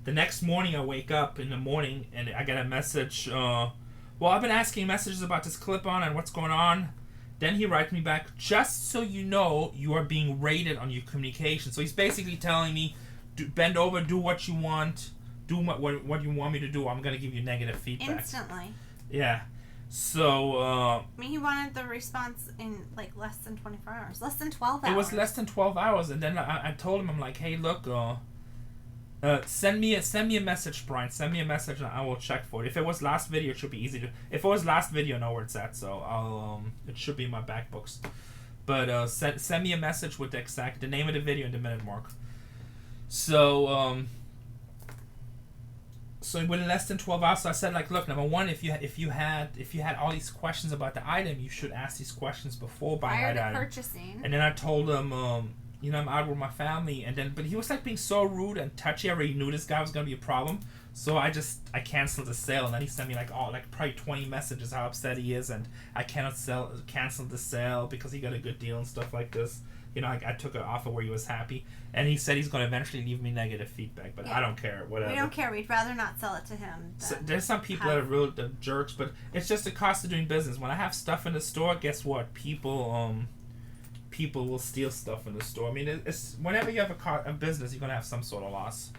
S1: The next morning I wake up in the morning and I get a message. Well, I've been asking messages about this clip-on and what's going on. Then he writes me back, just so you know, you are being rated on your communication. So he's basically telling me, bend over, do what you want, do what you want me to do. I'm going to give you negative feedback.
S2: Instantly.
S1: Yeah. So,
S2: I mean, he wanted the response in, like, less than 24 hours. Less than 12 hours.
S1: It was less than 12 hours. And then I told him, I'm like, hey, look, send me a message, Brian. Send me a message and I will check for it. If it was last video, it should be easy to... If it was last video, I know where it's at. So, I'll it should be in my back books. But, send me a message with the name of the video and the minute mark. So, so within less than 12 hours, so I said, like, look, number one, if you had all these questions about the item, you should ask these questions before buying that item.
S2: Prior to purchasing.
S1: And then I told him, I'm out with my family, but he was like being so rude and touchy. I already knew this guy was gonna be a problem, so I canceled the sale. And then he sent me probably 20 messages how upset he is, and I cannot cancel the sale because he got a good deal and stuff like this. I took an offer where he was happy, and he said he's going to eventually leave me negative feedback, but yeah. I don't care, whatever.
S2: We don't care. We'd rather not sell it to him.
S1: So there's some people that are real jerks, but it's just the cost of doing business. When I have stuff in the store, guess what? People will steal stuff in the store. I mean, it's whenever you have a business, you're going to have some sort of loss.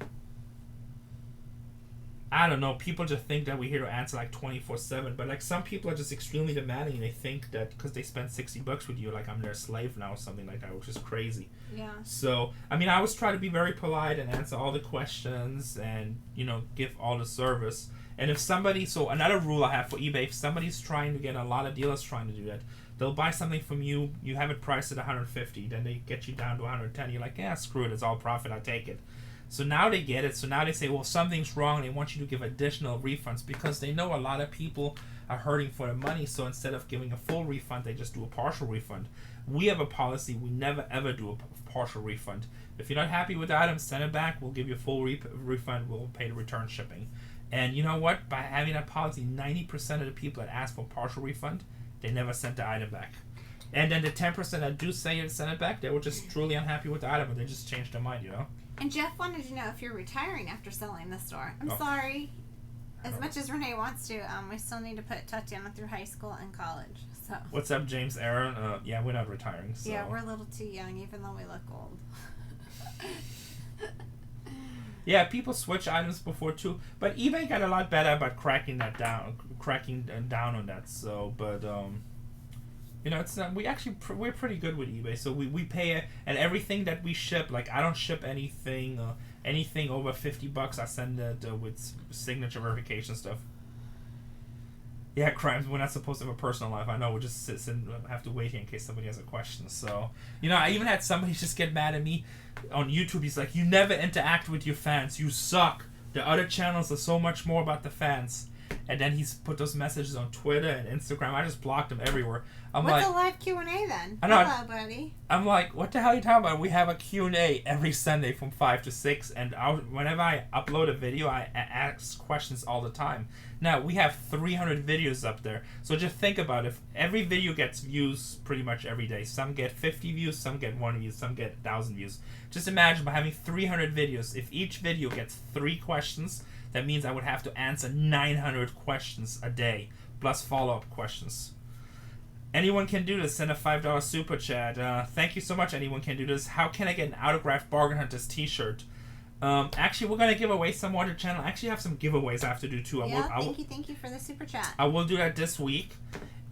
S1: I don't know, people just think that we're here to answer like 24/7, but like some people are just extremely demanding, and they think that because they spent $60 with you, like I'm their slave now or something like that, which is crazy.
S2: Yeah.
S1: So I mean, I always try to be very polite and answer all the questions and give all the service. And if somebody, so another rule I have for eBay, if somebody's trying to get, a lot of dealers trying to do that, they'll buy something from you, you have it priced at 150, then they get you down to 110, you're like, yeah, screw it, it's all profit, I take it. So now they get it. So now they say, well, something's wrong, and they want you to give additional refunds because they know a lot of people are hurting for the money. So instead of giving a full refund, they just do a partial refund. We have a policy. We never, ever do a partial refund. If you're not happy with the item, send it back. We'll give you a full refund. We'll pay the return shipping. And you know what? By having that policy, 90% of the people that ask for partial refund, they never sent the item back. And then the 10% that do say it, send it back, they were just truly unhappy with the item, and they just changed their mind,
S2: And Jeff wanted to know if you're retiring after selling the store. I'm sorry. As much as Rene wants to, we still need to put Tatiana through high school and college. So.
S1: What's up, James Aaron? Yeah, we're not retiring. So.
S2: Yeah, we're a little too young, even though we look old.
S1: Yeah, people switch items before too, but eBay got a lot better about cracking down on that. So, but it's we're pretty good with eBay. So we pay and everything that we ship. Like I don't ship anything over $50. I send it with signature verification stuff. Yeah, Crimes. We're not supposed to have a personal life. I know. We'll just sit and have to wait here in case somebody has a question. So, I even had somebody just get mad at me on YouTube. He's like, "You never interact with your fans. You suck. The other channels are so much more about the fans." And then he's put those messages on Twitter and Instagram. I just blocked him everywhere.
S2: What's a live Q&A then?
S1: I know.
S2: Hello, buddy.
S1: I'm like, what the hell are you talking about? We have a Q&A every Sunday from 5 to 6. And whenever I upload a video, I ask questions all the time. Now, we have 300 videos up there. So just think about it. If every video gets views pretty much every day. Some get 50 views, some get 1 view, some get 1,000 views. Just imagine by having 300 videos. If each video gets 3 questions, that means I would have to answer 900 questions a day, plus follow-up questions. Anyone can do this. Send a $5 super chat. Thank you so much. Anyone can do this. How can I get an autographed Bargain Hunters t-shirt? Actually, we're going to give away some more to the channel. I actually have some giveaways I have to do too.
S2: Thank you for the super chat.
S1: I will do that this week.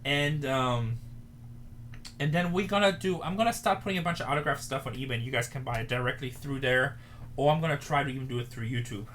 S1: And then I'm going to start putting a bunch of autographed stuff on eBay, and you guys can buy it directly through there. Or I'm going to try to even do it through YouTube.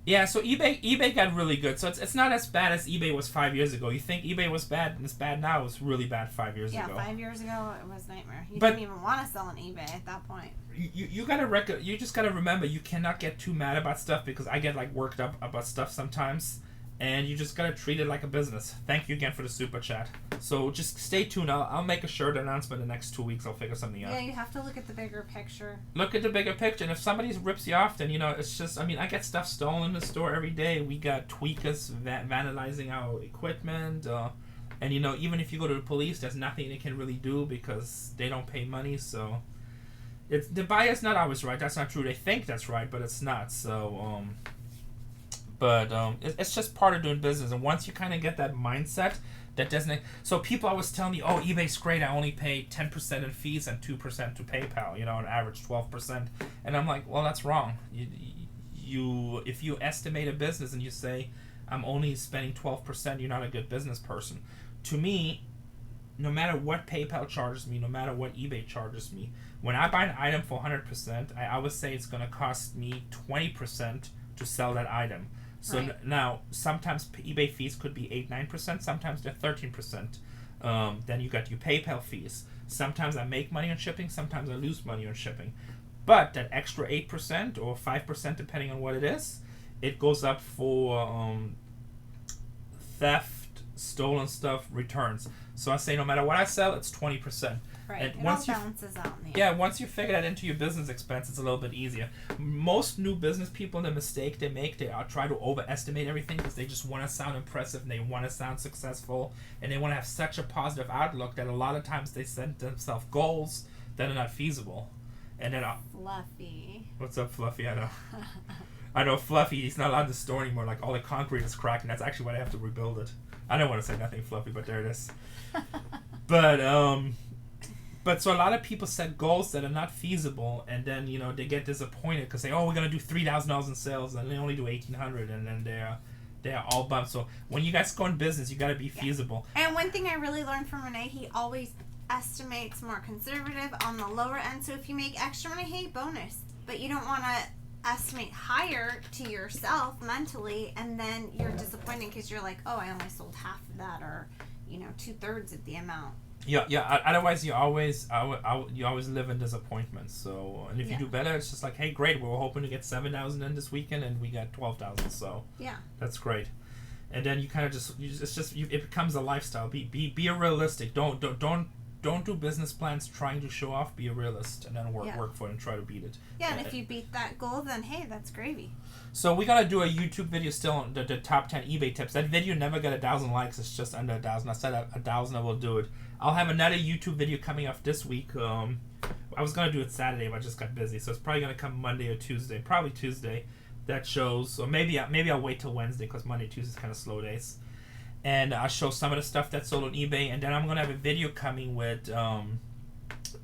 S1: Yeah, so eBay got really good. So it's not as bad as eBay was 5 years ago. You think eBay was bad and it's bad now? It was really bad 5 years ago.
S2: Yeah, 5 years ago it was a nightmare. You didn't even want to sell on eBay at that point.
S1: You just gotta remember you cannot get too mad about stuff because I get like worked up about stuff sometimes, and you just gotta treat it like a business. Thank you again for the super chat. So just stay tuned. I'll make a shirt announcement in the next 2 weeks. I'll figure something out.
S2: Yeah, you have to look at the bigger picture.
S1: Look at the bigger picture, and if somebody rips you off, then it's just. I mean, I get stuff stolen in the store every day. We got tweakers vandalizing our equipment, and even if you go to the police, there's nothing they can really do because they don't pay money. So, the buyer's not always right. That's not true. They think that's right, but it's not. So, it's just part of doing business, and once you kind of get that mindset. That doesn't. So people always tell me, "Oh, eBay's great. I only pay 10% in fees and 2% to PayPal. On average 12%." And I'm like, "Well, that's wrong. If you estimate a business and you say I'm only spending 12%, you're not a good business person." To me, no matter what PayPal charges me, no matter what eBay charges me, when I buy an item for 100%, I always say it's going to cost me 20% to sell that item. So now, sometimes eBay fees could be 8-9%, sometimes they're 13%. Then you got your PayPal fees. Sometimes I make money on shipping, sometimes I lose money on shipping. But that extra 8% or 5%, depending on what it is, it goes up for theft, stolen stuff, returns. So I say no matter what I sell, it's 20%.
S2: Right,
S1: and
S2: it
S1: once
S2: all balances out in the end.
S1: Yeah, once you figure that into your business expense, it's a little bit easier. Most new business people, the mistake they make, they try to overestimate everything because they just want to sound impressive and they want to sound successful and they want to have such a positive outlook that a lot of times they set themselves goals that are not feasible. And then
S2: Fluffy.
S1: What's up, Fluffy? I know Fluffy, he's not allowed in the store anymore. Like all the concrete is cracking. That's actually why I have to rebuild it. I don't want to say nothing Fluffy, but there it is. But But so a lot of people set goals that are not feasible, and then they get disappointed because we're gonna do $3,000 in sales, and they only do 1,800, and then they're all bummed. So when you guys go in business, you got to be feasible.
S2: And one thing I really learned from Rene, he always estimates more conservative on the lower end. So if you make extra money, hey, bonus. But you don't want to estimate higher to yourself mentally, and then you're disappointed because you're like, oh, I only sold half of that, or 2/3 of the amount.
S1: Yeah. Otherwise, you always live in disappointment. So, and if you do better, it's just like, hey, great. We were hoping to get 7,000 in this weekend, and we got 12,000. So that's great. And then you kind of it becomes a lifestyle. Be a realistic. Don't do business plans trying to show off. Be a realist, and then work for it and try to beat it.
S2: Yeah, and if you beat that goal, then hey, that's gravy.
S1: So we gotta do a YouTube video still on the top 10 eBay tips. That video never got 1,000 likes. It's just under 1,000. I said 1,000. I will do it. I'll have another YouTube video coming up this week. I was gonna do it Saturday, but I just got busy, so it's probably gonna come Monday or Tuesday. Probably Tuesday. That shows, or maybe I'll wait till Wednesday because Monday, Tuesday's kind of slow days. And I'll show some of the stuff that's sold on eBay, and then I'm gonna have a video coming with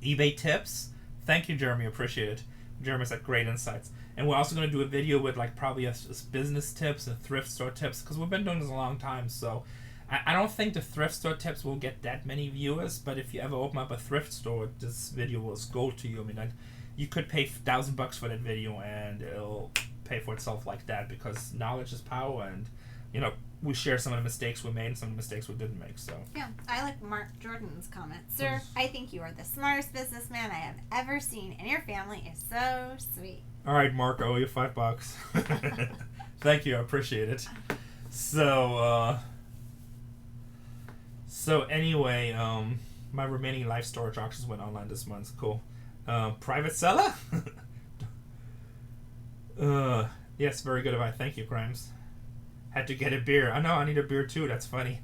S1: eBay tips. Thank you, Jeremy. Appreciate it. Jeremy's had great insights. And we're also going to do a video with probably a business tips and thrift store tips, because we've been doing this a long time. So I don't think the thrift store tips will get that many viewers, but if you ever open up a thrift store, this video will gold to you. I mean, you could pay $1,000 for that video, and it'll pay for itself like that, because knowledge is power, and we share some of the mistakes we made and some of the mistakes we didn't make. So
S2: yeah, I like Mark Jordan's comment. Sir, I think you are the smartest businessman I have ever seen, and your family is so sweet.
S1: All right, Mark, I owe you $5. Thank you, I appreciate it. So anyway, my remaining life storage auctions went online this month. Cool. Private seller? Yes, very good advice. Thank you, Grimes. Had to get a beer. I know, I need a beer too. That's funny.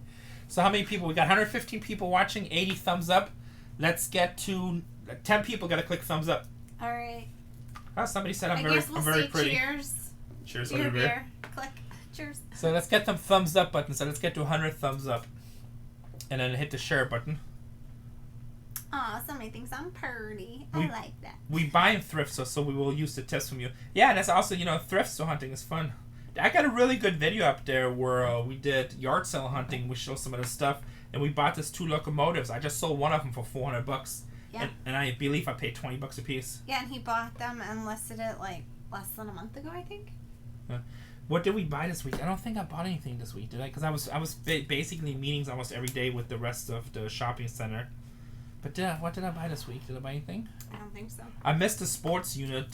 S1: So how many people? We got 115 people watching, 80 thumbs up. Let's get to 10 people. Got to click thumbs up.
S2: All right.
S1: Oh, somebody said I'm
S2: we'll
S1: very pretty.
S2: Cheers.
S1: Cheers
S2: to
S1: on
S2: your
S1: your beer.
S2: Click. Cheers.
S1: So let's get them thumbs up button. So let's get to 100 thumbs up. And then hit the share button.
S2: Aw, somebody thinks I'm pretty. I like that.
S1: We buy in thrift, so we will use the tips from you. Yeah, and that's also, thrift store hunting is fun. I got a really good video up there where we did yard sale hunting. We show some of the stuff, and we bought these 2 locomotives. I just sold one of them for $400. Yeah. And I believe I paid $20 a piece.
S2: Yeah, and he bought them and listed it less than a month ago, I think.
S1: What did we buy this week? I don't think I bought anything this week, did I? Because I was basically in meetings almost every day with the rest of the shopping center. But what did I buy this week? Did I buy anything?
S2: I don't think so.
S1: I missed the sports unit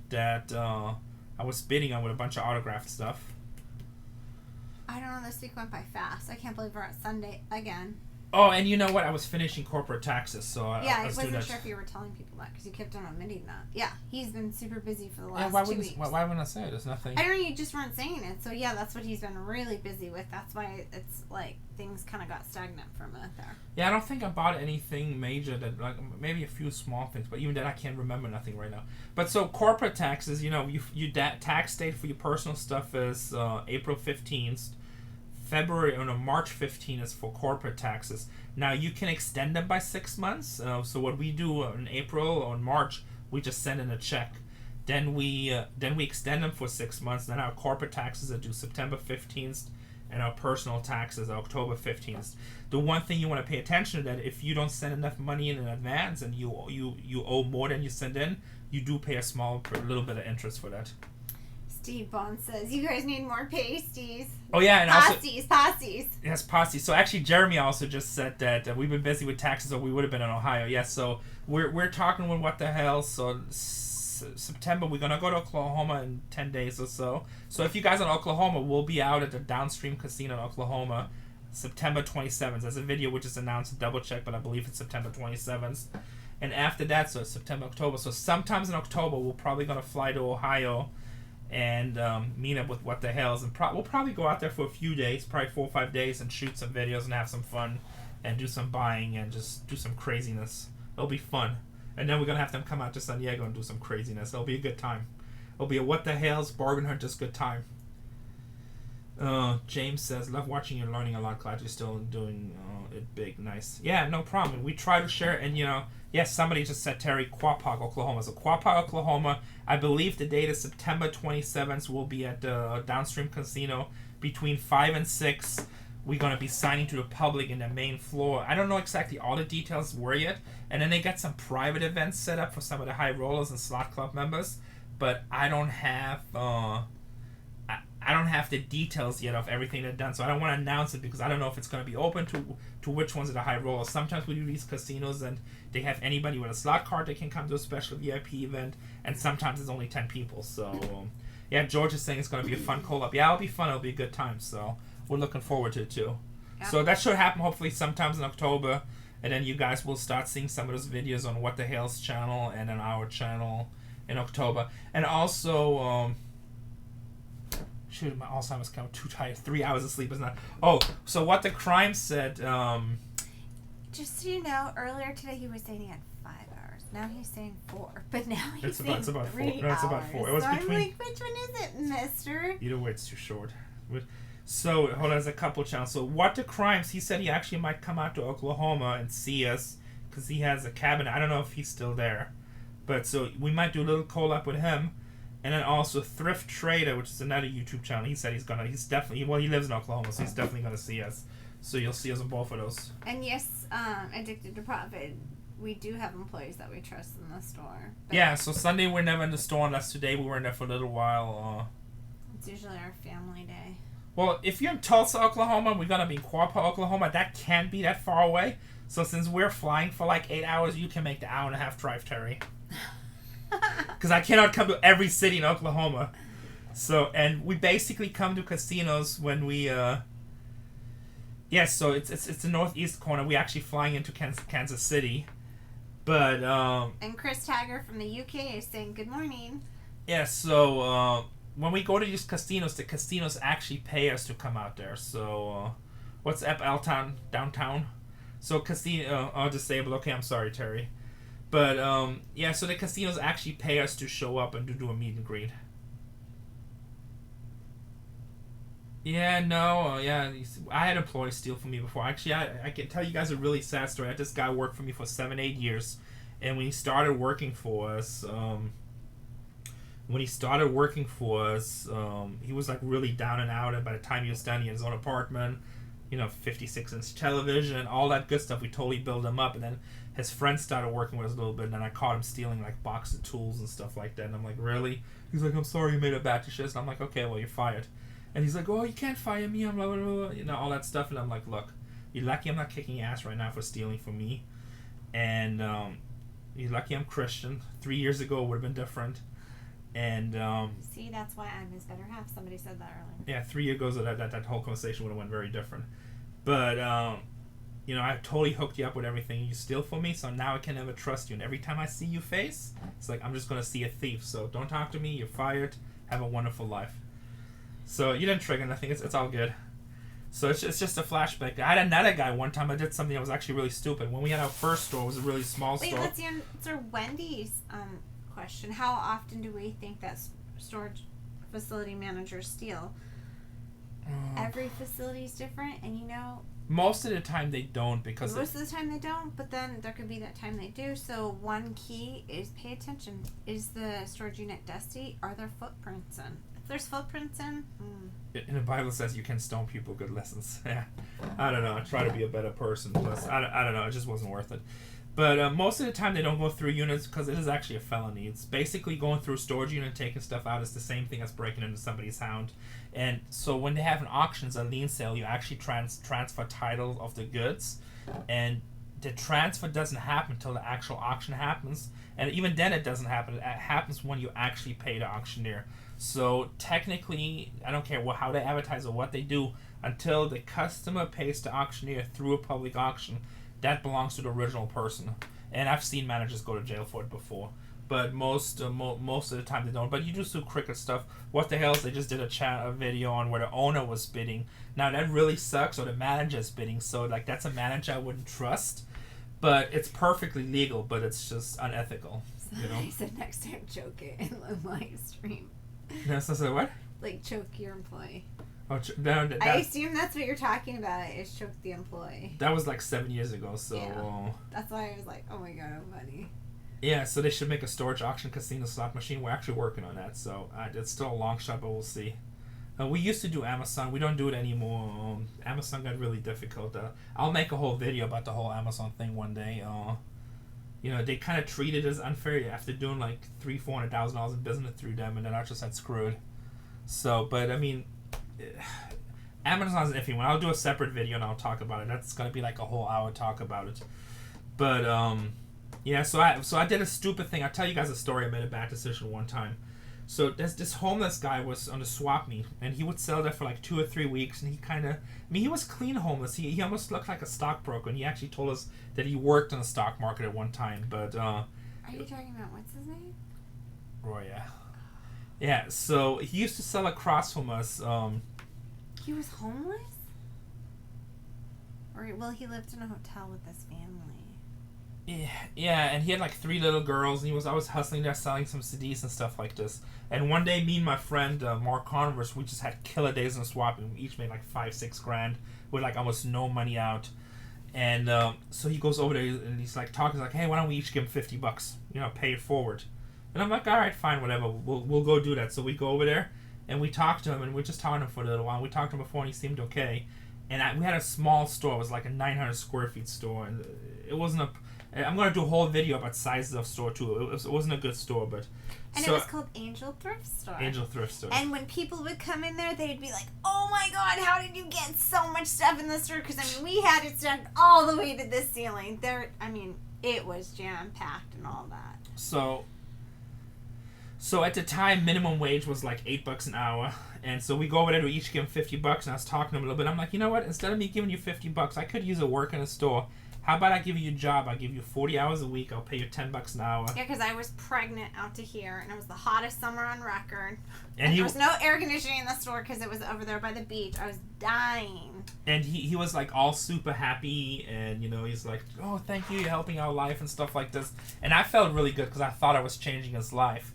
S1: that I was bidding on with a bunch of autographed stuff.
S2: I don't know, this week went by fast. I can't believe we're at Sunday again.
S1: Oh, and you know what? I was finishing corporate taxes, so
S2: I wasn't sure if you were telling people that because you kept on omitting that. Yeah, he's been super busy for the last 2 weeks.
S1: Why wouldn't I say it? There's nothing.
S2: I don't know, you just weren't saying it. So yeah, that's what he's been really busy with. That's why it's like things kind of got stagnant for a minute there.
S1: Yeah, I don't think I bought anything major. That maybe a few small things, but even then I can't remember nothing right now. But so corporate taxes, tax date for your personal stuff is April 15th. March 15th is for corporate taxes. Now you can extend them by 6 months. So what we do in April or in March, we just send in a check. Then we extend them for 6 months. Then our corporate taxes are due September 15th, and our personal taxes are October 15th. The one thing you want to pay attention to that if you don't send enough money in advance and you owe more than you send in, you do pay a little bit of interest for that.
S2: Steve Bond says, you guys need more pasties.
S1: Oh, yeah. And
S2: pasties.
S1: Yes, pasties. So, actually, Jeremy also just said that we've been busy with taxes or we would have been in Ohio. Yes, so we're talking with what the hell. So, September, we're going to go to Oklahoma in 10 days or so. So, if you guys are in Oklahoma, we'll be out at the Downstream Casino in Oklahoma September 27th. There's a video which is announced, double check, but I believe it's September 27th. And after that, so September, October. So, sometimes in October, we're probably going to fly to Ohio and meet up with What the Hells, and we'll probably go out there for a few days, probably 4 or 5 days, and shoot some videos and have some fun and do some buying and just do some craziness. It'll be fun. And then we're going to have them come out to San Diego and do some craziness. It'll be a good time. It'll be a What the Hells bargain hunter's good time. James says, love watching you and learning a lot. Glad you're still doing it big. Nice. Yeah, no problem. We try to share, and Yes, somebody just said Terry, Quapaw, Oklahoma. So Quapaw, Oklahoma, I believe the date is September 27th. We'll be at the Downstream Casino between 5 and 6. We're going to be signing to the public in the main floor. I don't know exactly all the details were yet. And then they got some private events set up for some of the high rollers and slot club members. But I don't have I don't have the details yet of everything they've done. So I don't want to announce it because I don't know if it's going to be open to which ones are the high rollers. Sometimes we do these casinos and they have anybody with a slot card that can come to a special VIP event. And sometimes it's only 10 people. So, yeah, George is saying it's going to be a fun call-up. Yeah, it'll be fun. It'll be a good time. So we're looking forward to it too. Yeah. So that should happen hopefully sometimes in October, and then you guys will start seeing some of those videos on What the Hell's channel and on our channel in October. And also, shoot, my Alzheimer's kind of too tired. 3 hours of sleep is not. Oh, so What the Crime said.
S2: Just so you know, earlier today he was saying he had 5 hours. Now he's saying 4, but now he's saying
S1: it's about
S2: 3
S1: 4. No, it's about 4. It was
S2: so
S1: between.
S2: I'm like, which one is it, Mister?
S1: Either way, it's too short. So, hold on, there's a couple channels. So, What the Crimes, he said he actually might come out to Oklahoma and see us because he has a cabin. I don't know if he's still there. But, so, we might do a little call-up with him. And then also Thrift Trader, which is another YouTube channel. He said he's definitely, well, he lives in Oklahoma, so he's definitely going to see us. So, you'll see us on both of those.
S2: And yes, Addicted to Profit, we do have employees that we trust in the store.
S1: Yeah, so Sunday we're never in the store unless today we were in there for a little while.
S2: It's usually our family day.
S1: Well, if you're in Tulsa, Oklahoma, we're going to be in Quapaw, Oklahoma. That can't be that far away. So since we're flying for like 8 hours, you can make the hour-and-a-half drive, Terry. Because I cannot come to every city in Oklahoma. So, and we basically come to casinos when we, yes, so it's the northeast corner. We're actually flying into Kansas City. But,
S2: and Chris Tagger from the UK is saying good morning.
S1: Yeah, so, when we go to these casinos, the casinos actually pay us to come out there. So, what's up, Altown, downtown? So, casino, disabled. Okay, I'm sorry, Terry. But, yeah, so the casinos actually pay us to show up and to do a meet and greet. Yeah, no, yeah, I had employees steal from me before. Actually, I can tell you guys a really sad story. I had this guy work for me for 7-8 years. And when he started working for us, he was like really down and out, and by the time he was done, he had his own apartment, 56-inch television, all that good stuff. We totally built him up, and then his friends started working with us a little bit, and then I caught him stealing like boxes of tools and stuff like that, and I'm like, really? He's like, I'm sorry, you made a batch of shit, and I'm like, okay, well, you're fired. And he's like, oh, you can't fire me, I'm blah, blah, blah, all that stuff, and I'm like, look, you're lucky I'm not kicking your ass right now for stealing from me, and you're lucky I'm Christian. 3 years ago it would have been different. And
S2: see, that's why I'm his better half. Somebody said that earlier.
S1: Yeah, 3 years ago that whole conversation would have went very different. But I totally hooked you up with everything you steal from me, so now I can never trust you. And every time I see you face, it's like I'm just gonna see a thief. So don't talk to me. You're fired. Have a wonderful life. So you didn't trigger nothing. It's all good. So it's just a flashback. I had another guy one time. I did something that was actually really stupid. When we had our first store, it was a really small store.
S2: Wait, let's answer Wendy's question. How often do we think that storage facility managers steal? Every facility is different, and
S1: most of the time they don't, because
S2: most of the time they don't, but then there could be that time they do. So one key is pay attention. Is the storage unit dusty? Are there footprints in? If there's footprints in,
S1: And the Bible says you can stone people. Good lessons. Yeah, I don't know. I try to be a better person. Plus, I don't know. It just wasn't worth it. But most of the time they don't go through units because it is actually a felony. It's basically going through a storage unit and taking stuff out. It's the same thing as breaking into somebody's house. And so when they have an auction, a lien sale, you actually transfer title of the goods. And the transfer doesn't happen until the actual auction happens. And even then it doesn't happen. It happens when you actually pay the auctioneer. So technically, I don't care how they advertise or what they do, until the customer pays the auctioneer through a public auction, that belongs to the original person. And I've seen managers go to jail for it before. But most of the time they don't. But you do some cricket stuff. What the hell is they just did a video on where the owner was bidding. Now that really sucks, or the manager's bidding. So like that's a manager I wouldn't trust. But it's perfectly legal, but it's just unethical.
S2: He said next time choke it in the live stream.
S1: So what?
S2: Like choke your employee.
S1: Oh,
S2: I assume that's what you're talking about. Is choke the employee.
S1: That was like 7 years ago, so...
S2: Yeah. That's why I was like, oh my god, I'm funny.
S1: Yeah, so they should make a storage auction casino slot machine. We're actually working on that, so it's still a long shot, but we'll see. We used to do Amazon. We don't do it anymore. Amazon got really difficult. I'll make a whole video about the whole Amazon thing one day. They kind of treat it as unfair after doing like $300,000-$400,000 in business through them, and then I just had screwed. So, but I mean, Amazon's an iffy one. I'll do a separate video and I'll talk about it. That's gonna be like a whole hour talk about it. But yeah. So I did a stupid thing. I'll tell you guys a story. I made a bad decision one time. So this homeless guy was on the Swapmeet, and he would sell there for like 2 or 3 weeks, and he was clean homeless. He almost looked like a stockbroker, and he actually told us that he worked in the stock market at one time. But
S2: are you talking about what's his name?
S1: Roy, yeah. Yeah, so he used to sell across from us.
S2: He was homeless? He lived in a hotel with his family.
S1: Yeah, and he had like 3 little girls, and he was always hustling there, selling some CDs and stuff like this. And one day, me and my friend Mark Converse, we just had killer days in the swap, and we each made like $5-6 grand with like almost no money out. And so he goes over there and he's like talking, like, hey, why don't we each give him $50? Pay it forward. And I'm like, all right, fine, whatever. We'll go do that. So we go over there and we talk to him, and we're just talking to him for a little while. We talked to him before, and he seemed okay. And we had a small store. It was like a 900 square feet store, and it wasn't I'm going to do a whole video about sizes of store, too. It wasn't a good store, but...
S2: And it was called Angel Thrift Store.
S1: Angel Thrift Store.
S2: And when people would come in there, they'd be like, oh my god, how did you get so much stuff in the store? Because, we had it stacked all the way to the ceiling. It was jam-packed and all that.
S1: So at the time, minimum wage was like $8 an hour. And so we go over there to each give him $50, and I was talking to him a little bit. I'm like, you know what? Instead of me giving you $50, I could use a work in a store. How about I give you a job? I'll give you 40 hours a week. I'll pay you $10 an hour.
S2: Yeah, because I was pregnant out to here, and it was the hottest summer on record.
S1: And
S2: there was no air conditioning in the store because it was over there by the beach. I was dying.
S1: And he was like all super happy, and he's like, oh, thank you, you're helping our life and stuff like this. And I felt really good because I thought I was changing his life.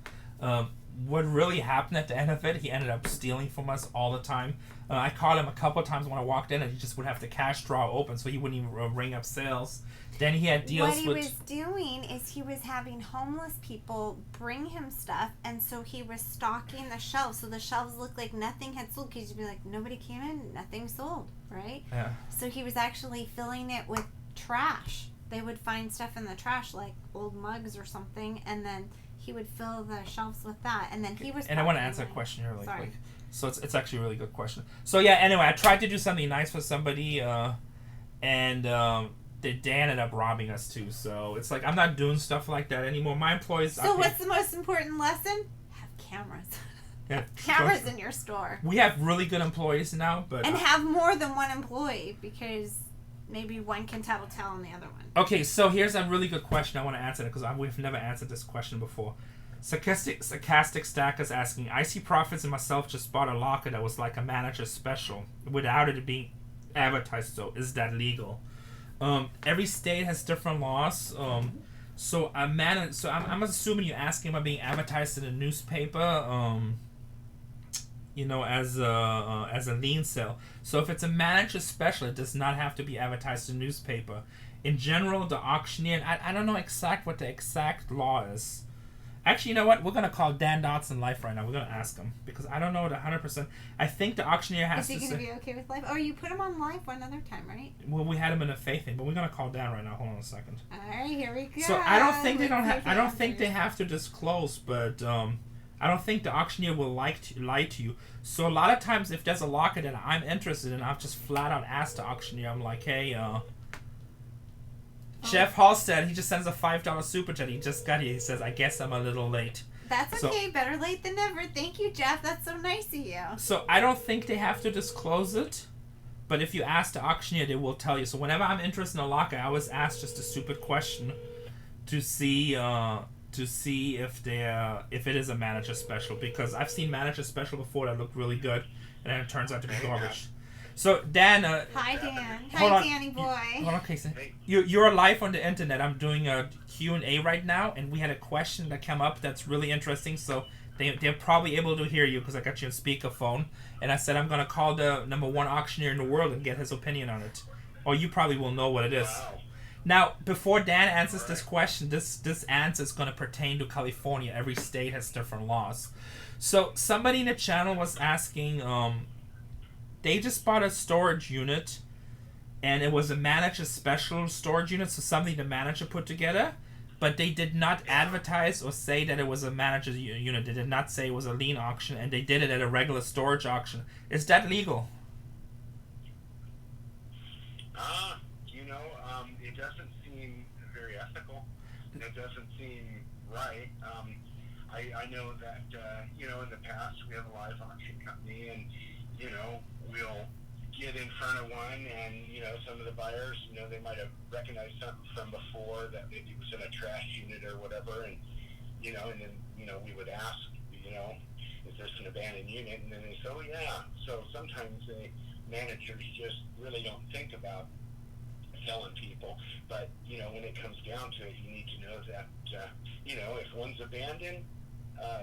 S1: What really happened at the end of it, he ended up stealing from us all the time. I caught him a couple of times when I walked in, and he just would have the cash drawer open, so he wouldn't even ring up sales. Then he had deals with...
S2: What he was doing is he was having homeless people bring him stuff, and so he was stocking the shelves, so the shelves looked like nothing had sold, because you'd be like, nobody came in, nothing sold, right?
S1: Yeah.
S2: So he was actually filling it with trash. They would find stuff in the trash, like old mugs or something, and then... he would fill the shelves with that, and then he was...
S1: And I want to answer a question here really quick. So it's actually a really good question. So yeah, anyway, I tried to do something nice for somebody, and they ended up robbing us too. So it's like, I'm not doing stuff like that anymore. My employees...
S2: So what's the most important lesson? Have cameras.
S1: Yeah,
S2: cameras in your store.
S1: We have really good employees now, but...
S2: And have more than one employee, because... maybe one can tell on the other one.
S1: Okay, so here's a really good question. I want to answer it because we've never answered this question before. Sarcastic Stack is asking, I see Profits and myself just bought a locker that was like a manager's special without it being advertised. So is that legal? Every state has different laws. So I'm assuming you're asking about being advertised in a newspaper. As a lien sale. So if it's a manager special, it does not have to be advertised in newspaper. In general, the auctioneer, I don't know what the exact law is. Actually, you know what? We're going to call Dan Dotson Life right now. We're going to ask him, because I don't know it 100%. I think the auctioneer has to say...
S2: Is he going to be okay with Life? Oh, you put him on Life one other time, right?
S1: Well, we had him in a faith thing, but we're going to call Dan right now. Hold on a second.
S2: All right, here we go.
S1: So I don't think I don't think they have to disclose, but... I don't think the auctioneer will lie to you. So a lot of times, if there's a locker that I'm interested in, I'll just flat out ask the auctioneer. I'm like, hey, Jeff Halstead, he just sends a $5 super chat. He just got here. He says, I guess I'm a little late.
S2: That's okay. Better late than never. Thank you, Jeff. That's so nice of you.
S1: So I don't think they have to disclose it. But if you ask the auctioneer, they will tell you. So whenever I'm interested in a locker, I always ask just a stupid question to see if it is a manager special, because I've seen manager special before that look really good, and then it turns out to be garbage. So Dan,
S2: hi Dan, hi Danny boy.
S1: Hold on, Casey. You're live on the internet. I'm doing a Q&A right now, and we had a question that came up that's really interesting. So They're probably able to hear you because I got you on speakerphone. And I said I'm going to call the #1 auctioneer in the world and get his opinion on it. Or you probably will know what it is.
S3: Wow.
S1: Now, before Dan answers this question, this answer is going to pertain to California. Every state has different laws. So somebody in the channel was asking, they just bought a storage unit, and it was a manager special storage unit, so something the manager put together, but they did not advertise or say that it was a manager's unit. They did not say it was a lien auction, and they did it at a regular storage auction. Is that legal?
S3: It doesn't seem very ethical. It doesn't seem right. I know that, in the past we have a live auction company, and, we'll get in front of one, and, some of the buyers, they might have recognized something from before that maybe it was in a trash unit or whatever, and, and then, we would ask, is this an abandoned unit? And then they say, oh, yeah. So sometimes the managers just really don't think about telling people, but when it comes down to it, you need to know that if one's abandoned,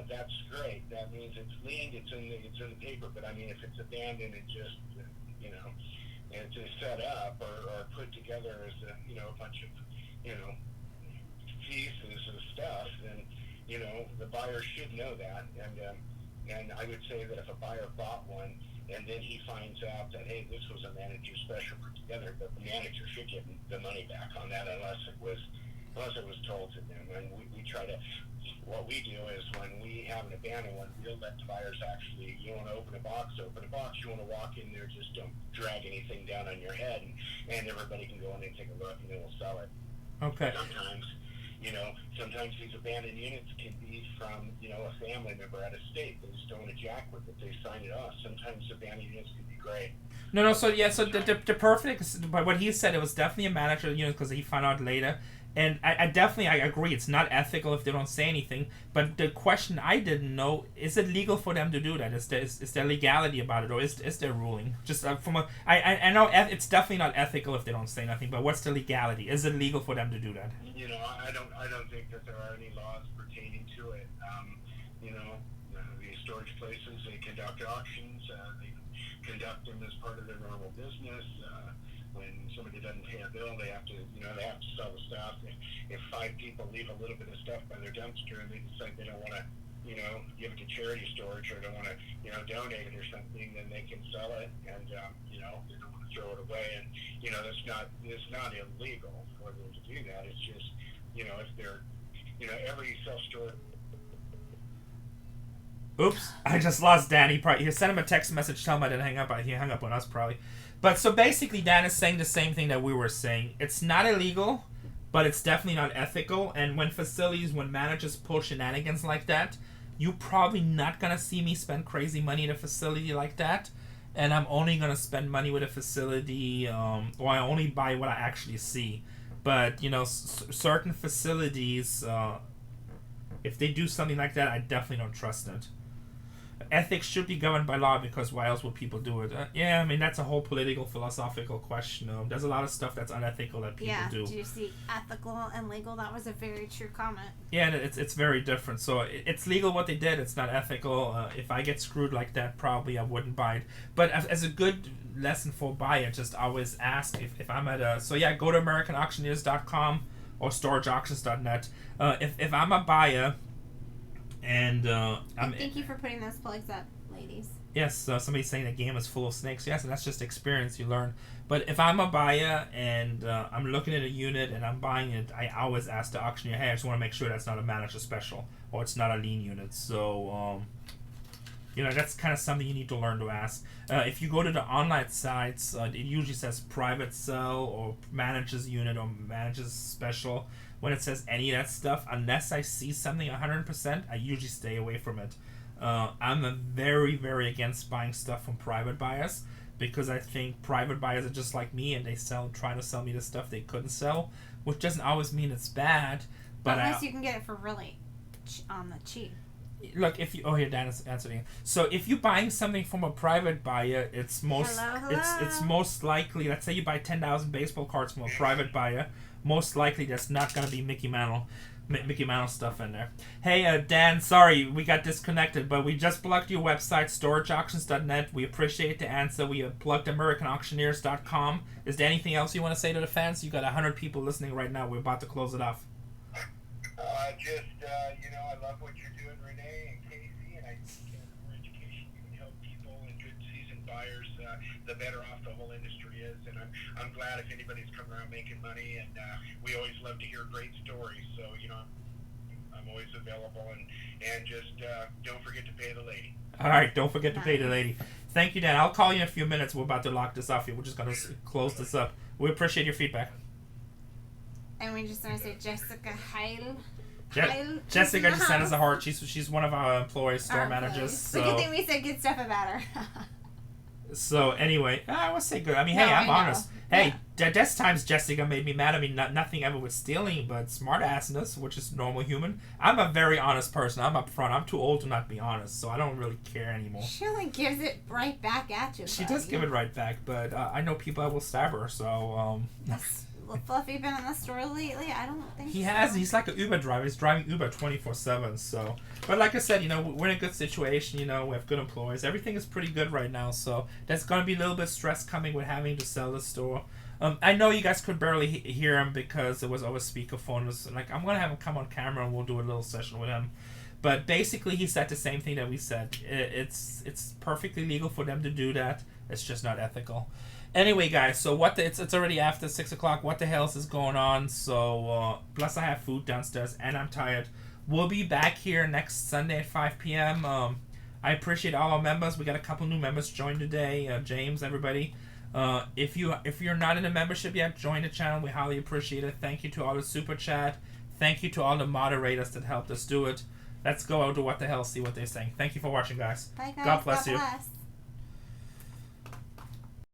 S3: that's great. That means it's liened, it's in the paper. But I mean, if it's abandoned and just it's just set up or put together as a bunch of pieces of stuff, then the buyer should know that. And I would say that if a buyer bought one and then he finds out that, hey, this was a manager special put together, but the manager should get the money back on that unless it was told to them. And we try to, what we do is when we have an abandoned one, we'll let the buyers actually, you want to open a box, you want to walk in there, just don't drag anything down on your head, and everybody can go in and take a look, and then we'll sell it.
S1: Okay.
S3: Sometimes these abandoned units can be from, a family member out of state. They just don't want to jack with it. They sign it off. Sometimes abandoned units can be great.
S1: No, so the perfect, but what he said, it was definitely a manager unit because he found out later. And I definitely agree, it's not ethical if they don't say anything. But the question I didn't know, is it legal for them to do that? Is there legality about it, or is there ruling? Just I know it's definitely not ethical if they don't say nothing. But what's the legality? Is it legal for them to do that?
S3: I don't think that there are any laws pertaining to it. These storage places, they conduct auctions. They conduct them as part of their normal business. When somebody doesn't pay a bill, they have to sell the stuff. If 5 people leave a little bit of stuff by their dumpster and they decide they don't want to, give it to charity storage or don't want to, donate it or something, then they can sell it, and they don't want to throw it away. And it's not illegal for them to do that. It's just, if they're, every self-storage.
S1: Oops, I just lost Dan. He sent him a text message, tell him I didn't hang up. He hung up on us probably. But so basically, Dan is saying the same thing that we were saying. It's not illegal, but it's definitely not ethical. And when managers pull shenanigans like that, you're probably not going to see me spend crazy money in a facility like that. And I'm only going to spend money with a facility, or I only buy what I actually see. But, certain facilities, if they do something like that, I definitely don't trust it. Ethics should be governed by law because why else would people do it? That's a whole political, philosophical question. There's a lot of stuff that's unethical that people do.
S2: Yeah, do you see ethical and legal? That was a very true comment.
S1: Yeah, and it's very different. So it's legal what they did. It's not ethical. If I get screwed like that, probably I wouldn't buy it. But as a good lesson for buyer, just always ask if I'm at a... So yeah, go to AmericanAuctioneers.com or StorageAuctions.net. If I'm a buyer... And
S2: thank you for putting those plugs up, ladies.
S1: Yes, somebody's saying the game is full of snakes. Yes, and that's just experience you learn. But if I'm a buyer and I'm looking at a unit and I'm buying it, I always ask the auctioneer, hey, I just want to make sure that's not a manager special or it's not a lien unit. So, that's kind of something you need to learn to ask. If you go to the online sites, it usually says private sell or manager's unit or manager's special. When it says any of that stuff, unless I see something 100%, I usually stay away from it. I'm very, very against buying stuff from private buyers because I think private buyers are just like me and they trying to sell me the stuff they couldn't sell, which doesn't always mean it's bad. But
S2: unless you can get it for really on the cheap.
S1: Look, here Dan is answering. So if you're buying something from a private buyer, it's most likely. Let's say you buy 10,000 baseball cards from a private buyer. Most likely, that's not going to be Mickey Mantle. Mickey Mouse stuff in there. Hey, Dan, sorry we got disconnected, but we just plugged your website, storageauctions.net. We appreciate the answer. We plugged AmericanAuctioneers.com. Is there anything else you want to say to the fans? You got 100 people listening right now. We're about to close it off.
S3: I love what you're doing, Rene and Casey, and I think the more education you can help people and good seasoned buyers, the better off the whole industry is. And I'm glad if anybody's coming around making money, and we always love to hear great stories. So, I'm always available, and just don't forget to pay the lady.
S1: All right, don't forget to pay the lady. Thank you, Dan. I'll call you in a few minutes. We're about to lock this off here. We're just going to close this up. We appreciate your feedback.
S2: And we just want to say Jessica Heil.
S1: Jessica just sent us a heart. She's one of our employees, store managers.
S2: So. Good thing we said good stuff about her.
S1: So anyway, I would say good. I mean, hey, I'm honest. Hey, there's times Jessica made me mad. I mean, nothing ever with stealing, but smart-assness, which is normal human. I'm a very honest person. I'm upfront. I'm too old to not be honest, so I don't really care anymore.
S2: She only gives it right back at you.
S1: She does give it right back, but I know people that will stab her, so...
S2: Fluffy been in the store lately? I don't think
S1: he has. He's like an Uber driver. He's driving Uber 24/7. So, but like I said, we're in a good situation. We have good employees. Everything is pretty good right now. So there's gonna be a little bit of stress coming with having to sell the store. I know you guys could barely hear him because it was over speakerphone. It was like I'm gonna have him come on camera and we'll do a little session with him. But basically, he said the same thing that we said. It's perfectly legal for them to do that. It's just not ethical. Anyway, guys, so it's already after 6 o'clock. What the hell is going on? So, plus I have food downstairs, and I'm tired. We'll be back here next Sunday at 5 p.m. I appreciate all our members. We got a couple new members join today. James, everybody. If you're not in a membership yet, join the channel. We highly appreciate it. Thank you to all the super chat. Thank you to all the moderators that helped us do it. Let's go out to What the Hell, see what they're saying. Thank you for watching, guys.
S2: Bye, guys.
S1: God bless you.
S2: Bless.